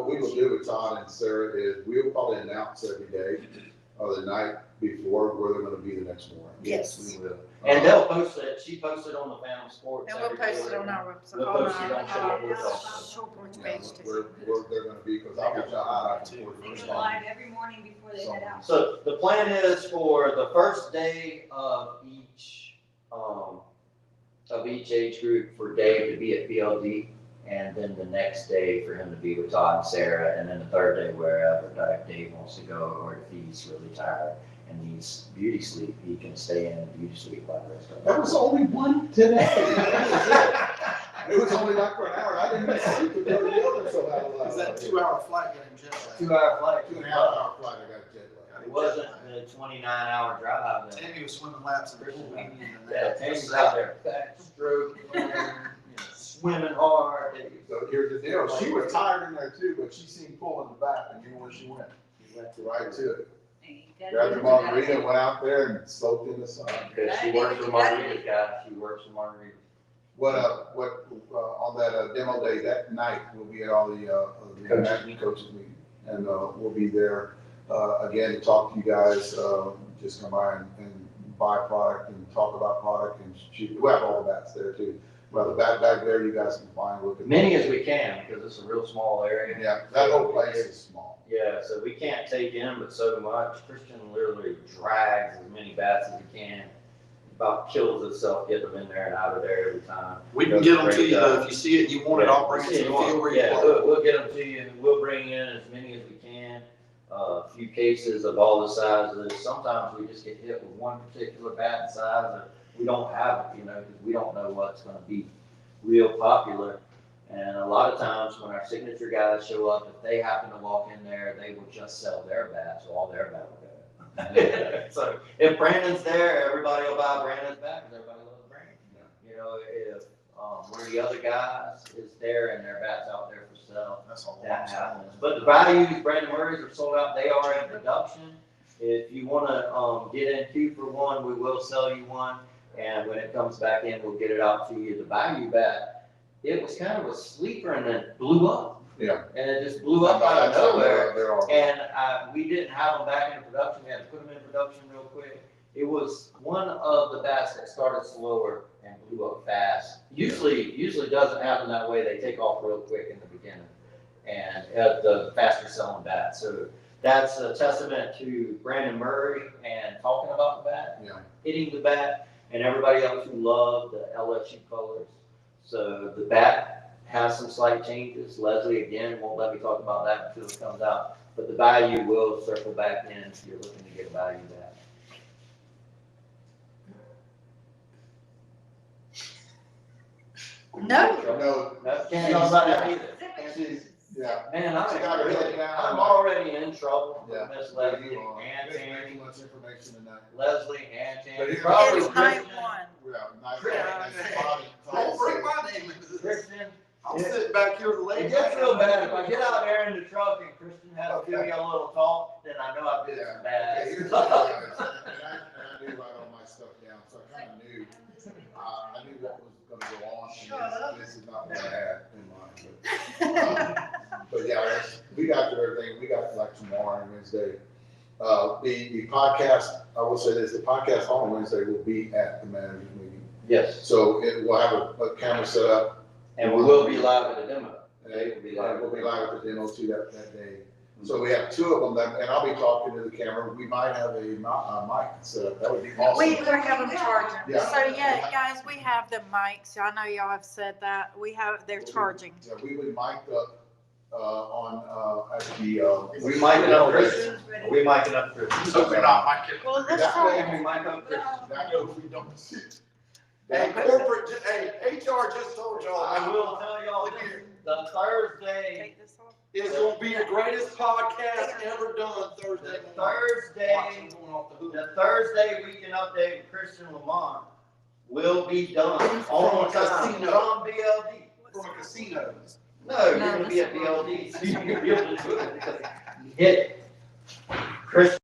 Speaker 1: we will do with Todd and Sarah is, we'll probably announce every day, or the night before, where they're gonna be the next morning.
Speaker 3: Yes.
Speaker 2: We will. And they'll post it, she posted on the Phantom Sports.
Speaker 3: And we'll
Speaker 2: every day.
Speaker 3: post it on our website,
Speaker 2: We'll
Speaker 3: on
Speaker 2: post it on
Speaker 3: our
Speaker 2: Showboard also.
Speaker 3: Showboard
Speaker 1: Yeah,
Speaker 3: page too.
Speaker 1: where they're gonna be, because I'll be shopping back and forth
Speaker 5: They
Speaker 1: first
Speaker 5: go
Speaker 1: time.
Speaker 5: live every morning before they head out.
Speaker 2: So the plan is for the first day of each age group for Dave to be at BLD, and then the next day for him to be with Todd and Sarah, and then the third day wherever Dave wants to go, or if he's really tired and needs beauty sleep, he can stay in beauty sleep while the rest of
Speaker 1: That was only one today. It was only like for an hour, I didn't even sleep until the other, so I was like.
Speaker 4: Is that 2-hour flight getting jet lag?
Speaker 2: 2-hour flight.
Speaker 1: 2.5 hour flight, I got jet lag.
Speaker 2: It wasn't the 29-hour drive.
Speaker 4: Tammy was swimming laps in the pool. We needed a
Speaker 2: Yeah,
Speaker 4: nap.
Speaker 2: Tammy's out there backstroke, swimming hard.
Speaker 1: So here's the deal, she was tired in there too, but she seemed full in the back, and you know where she went? Right to it.
Speaker 5: Hey, you gotta
Speaker 1: Grabbed
Speaker 5: do
Speaker 1: her
Speaker 5: what you gotta
Speaker 1: margarita,
Speaker 5: do.
Speaker 1: went out there and soaked in the sun.
Speaker 2: Because she works for margaritas, guys. She works for margaritas.
Speaker 1: On that demo day, that night, we'll be at all the coaches meeting, and we'll be there, again, to talk to you guys, just come by and buy product and talk about product and shoot. We have all the bats there too. Well, the bat back there, you guys can find, look at.
Speaker 2: Many as we can, because it's a real small area.
Speaker 1: Yeah, that whole place is small.
Speaker 2: Yeah, so we can't take in but so much. Christian literally drags as many bats as he can. About kills itself getting them in there and out of there every time.
Speaker 4: We can get them to you, though. If you see it, and you want it, I'll bring it to the field where you
Speaker 2: Yeah,
Speaker 4: play.
Speaker 2: we'll get them to you, and we'll bring in as many as we can. A few cases of all the sizes. Sometimes we just get hit with one particular bat and size, and we don't have it, because we don't know what's gonna be real popular. And a lot of times when our signature guys show up, if they happen to walk in there, they will just sell their bat, so all their bat will go. So if Brandon's there, everybody will buy Brandon's bat, because everybody loves Brandon. If one of the other guys is there and their bat's out there for sale,
Speaker 4: That's all.
Speaker 2: that happens. But the values, Brandon Murray's are sold out, they are in production. If you wanna, get in queue for one, we will sell you one, and when it comes back in, we'll get it out to you. The value bat, it was kind of a sleeper and then blew up.
Speaker 1: Yeah.
Speaker 2: And it just blew up out of nowhere.
Speaker 1: They're all-
Speaker 2: And we didn't have them back in production. We had to put them in production real quick. It was one of the bats that started slower and blew up fast. Usually doesn't happen that way. They take off real quick in the beginning, and the faster selling bat. So that's a testament to Brandon Murray and talking about the bat, hitting the bat, and everybody else who loved the LSU colors. So the bat has some slight changes. Leslie, again, won't let me talk about that until it comes out, but the value will circle back in if you're looking to get a value bat.
Speaker 3: No.
Speaker 2: Can't talk about that either.
Speaker 1: Yeah.
Speaker 2: Man, I'm already in trouble with Miss Leslie and Tammy.
Speaker 1: Too much information tonight.
Speaker 2: Leslie and Tammy.
Speaker 3: It's
Speaker 2: Probably
Speaker 3: night
Speaker 2: Christian.
Speaker 3: one.
Speaker 6: Don't bring my name into this.
Speaker 2: Christian.
Speaker 6: I'm sitting back here with the
Speaker 2: It
Speaker 6: lady.
Speaker 2: gets real bad. If I get out there in the truck and Christian has to give me a little talk, then I know I've been bad.
Speaker 1: And I knew right all my stuff down, so I kind of knew, I knew what was gonna go on. And this is not what I had in mind, but yeah, we got to everything. We got like tomorrow and Wednesday. The podcast, I will say this, the podcast on Wednesday will be at the manager's meeting.
Speaker 2: Yes.
Speaker 1: So it will have a camera set up.
Speaker 2: And we will be live at the demo.
Speaker 1: We'll be live at the demo too that day. So we have two of them, and I'll be talking to the camera. We might have a mic set up. That would be awesome.
Speaker 3: We have them charging.
Speaker 1: Yeah.
Speaker 3: So yeah, guys, we have the mics. I know y'all have said that. They're charging.
Speaker 1: Yeah, we would mic up at the.
Speaker 2: We mic it up Christian. We mic it up Christian.
Speaker 6: So we're not mic
Speaker 3: Well, let's
Speaker 1: That
Speaker 3: try.
Speaker 2: We mic up Christian.
Speaker 1: That way we don't see.
Speaker 6: Hey, corporate, hey, HR just told y'all.
Speaker 2: I will tell y'all, the Thursday,
Speaker 3: Take this off.
Speaker 6: It's gonna be the greatest podcast ever done Thursday.
Speaker 2: the Thursday weekend update with Christian Lamont will be done on time
Speaker 6: Casino.
Speaker 2: from BLD.
Speaker 6: From a casino.
Speaker 2: No, you're gonna be at BLD, so you're gonna be able to do it because you hit it. Christian.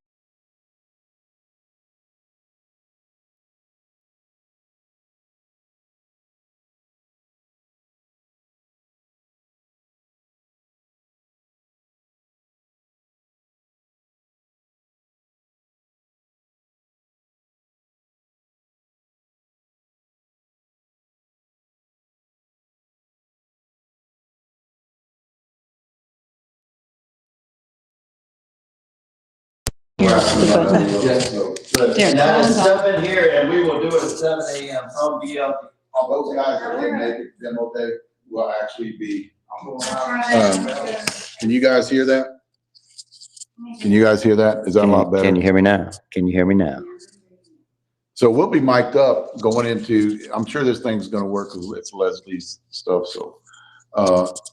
Speaker 7: There,
Speaker 2: Now,
Speaker 7: time's
Speaker 2: just
Speaker 7: on.
Speaker 2: step in here and we will do it at 7 a.m. from BLD.
Speaker 1: All those guys that didn't make it demo day will actually be. Can you guys hear that? Can you guys hear that? Is that a lot better?
Speaker 2: Can you hear me now? Can you hear me now?
Speaker 1: So we'll be mic'd up going into, I'm sure this thing's gonna work because it's Leslie's stuff, so.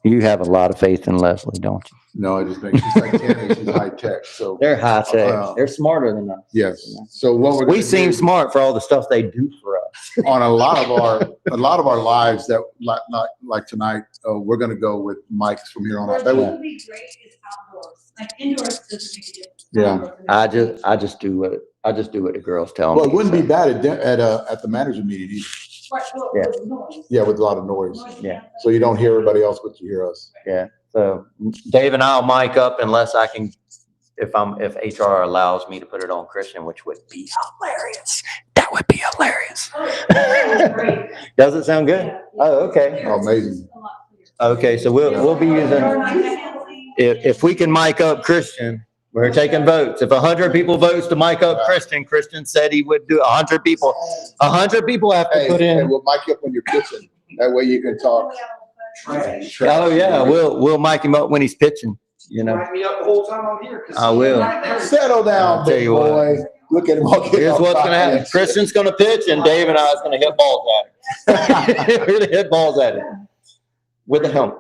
Speaker 2: You have a lot of faith in Leslie, don't you?
Speaker 1: No, I just think she's like 10, she's high tech, so.
Speaker 2: They're high tech.
Speaker 1: Wow.
Speaker 2: They're smarter than us.
Speaker 1: Yes, so what we're.
Speaker 2: We
Speaker 1: gonna
Speaker 2: seem
Speaker 1: do
Speaker 2: smart for all the stuff they do for us.
Speaker 1: On a lot of our lives that, like tonight, we're gonna go with mics from here on out. That
Speaker 5: What
Speaker 1: would-
Speaker 5: would be great is outdoors, like indoors doesn't make a difference.
Speaker 1: Yeah.
Speaker 5: Outdoors.
Speaker 2: I just do what the girls tell me.
Speaker 1: Well, it wouldn't be bad at the manager meeting either.
Speaker 5: Right, well,
Speaker 2: Yeah.
Speaker 5: with noise.
Speaker 1: Yeah, with a lot of noise.
Speaker 2: Yeah.
Speaker 1: So you don't hear everybody else, but you hear us.
Speaker 2: Yeah, so Dave and I'll mic up unless I can, if HR allows me to put it on Christian, which would be hilarious. That would be hilarious.
Speaker 5: Great.
Speaker 2: Does it sound good?
Speaker 5: Yeah.
Speaker 2: Oh, okay.
Speaker 1: Oh, amazing.
Speaker 5: A lot clearer.
Speaker 2: Okay, so we'll be using, if we can mic up Christian, we're taking votes. If 100 people votes to mic up Christian said he would do 100 people. 100 people have to
Speaker 1: Hey,
Speaker 2: put
Speaker 1: and
Speaker 2: in.
Speaker 1: we'll mic you up when you're pitching. That way you can talk.
Speaker 6: Trash.
Speaker 2: Oh, yeah, we'll mic him up when he's pitching, you know.
Speaker 6: Mic me up the whole time I'm here. 'cause
Speaker 2: I will.
Speaker 1: Settle down,
Speaker 2: I'll tell
Speaker 1: big
Speaker 2: you what.
Speaker 1: boy. Look at him. all getting
Speaker 2: Here's
Speaker 1: all
Speaker 2: what's gonna happen.
Speaker 1: cocky.
Speaker 2: Christian's gonna pitch and Dave and I is gonna hit balls at him. We're gonna hit balls at him. With the helmet.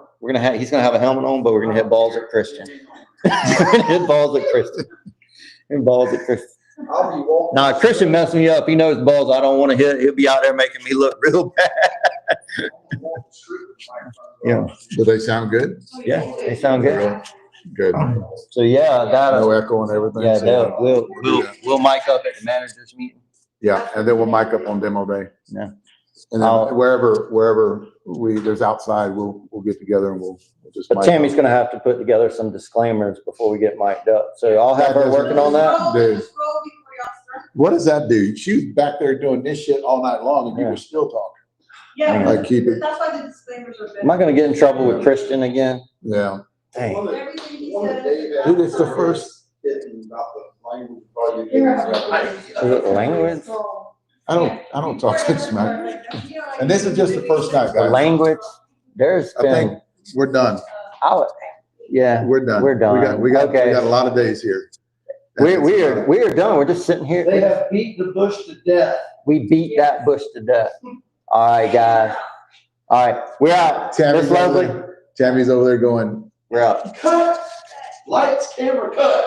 Speaker 2: He's gonna have a helmet on, but we're gonna hit balls at Christian. We're gonna hit balls at Christian. And balls at Christian.
Speaker 6: I'll be walking.
Speaker 2: Now, Christian messed me up. He knows the balls I don't wanna hit. He'll be out there making me look real bad. Yeah,
Speaker 1: Do they sound good?
Speaker 2: yeah, they sound good.
Speaker 1: Good.
Speaker 2: So yeah,
Speaker 1: No echo and everything.
Speaker 2: yeah,
Speaker 1: so-
Speaker 2: we'll mic up at the managers meeting.
Speaker 1: Yeah, and then we'll mic up on demo day.
Speaker 2: Yeah.
Speaker 1: And
Speaker 2: I'll-
Speaker 1: then wherever there's outside, we'll get together and we'll just.
Speaker 2: But
Speaker 1: mic
Speaker 2: Tammy's
Speaker 1: up.
Speaker 2: gonna have to put together some disclaimers before we get mic'd up. So I'll have her working on that.
Speaker 1: Dude. What does that do? She was back there doing this shit all night long and you
Speaker 7: Yeah.
Speaker 1: were still talking.
Speaker 5: Yeah,
Speaker 1: Like, keep it,
Speaker 5: that's why the disclaimers are better.
Speaker 7: Am I gonna get in trouble with Christian again?
Speaker 1: yeah.
Speaker 7: Dang.
Speaker 5: Everything he says.
Speaker 1: Dude, it's the first,
Speaker 4: Hitting about the language project.
Speaker 7: Is it language?
Speaker 1: I don't talk to smack. And this is just the first night,
Speaker 7: The
Speaker 1: guys.
Speaker 7: language, there's
Speaker 1: I think
Speaker 7: been,
Speaker 1: we're done.
Speaker 7: yeah,
Speaker 1: We're done.
Speaker 7: we're done.
Speaker 1: We got
Speaker 7: Okay.
Speaker 1: a lot of days here.
Speaker 7: we are done. We're just sitting
Speaker 4: They
Speaker 7: here.
Speaker 4: have beat the bush to death.
Speaker 7: We beat that bush to death. All right, guys. All right, we're out.
Speaker 1: Tammy's
Speaker 7: Miss
Speaker 1: over
Speaker 7: Leslie,
Speaker 1: there- Tammy's over there going,
Speaker 7: we're out.
Speaker 4: Cut. Lights, camera, cut.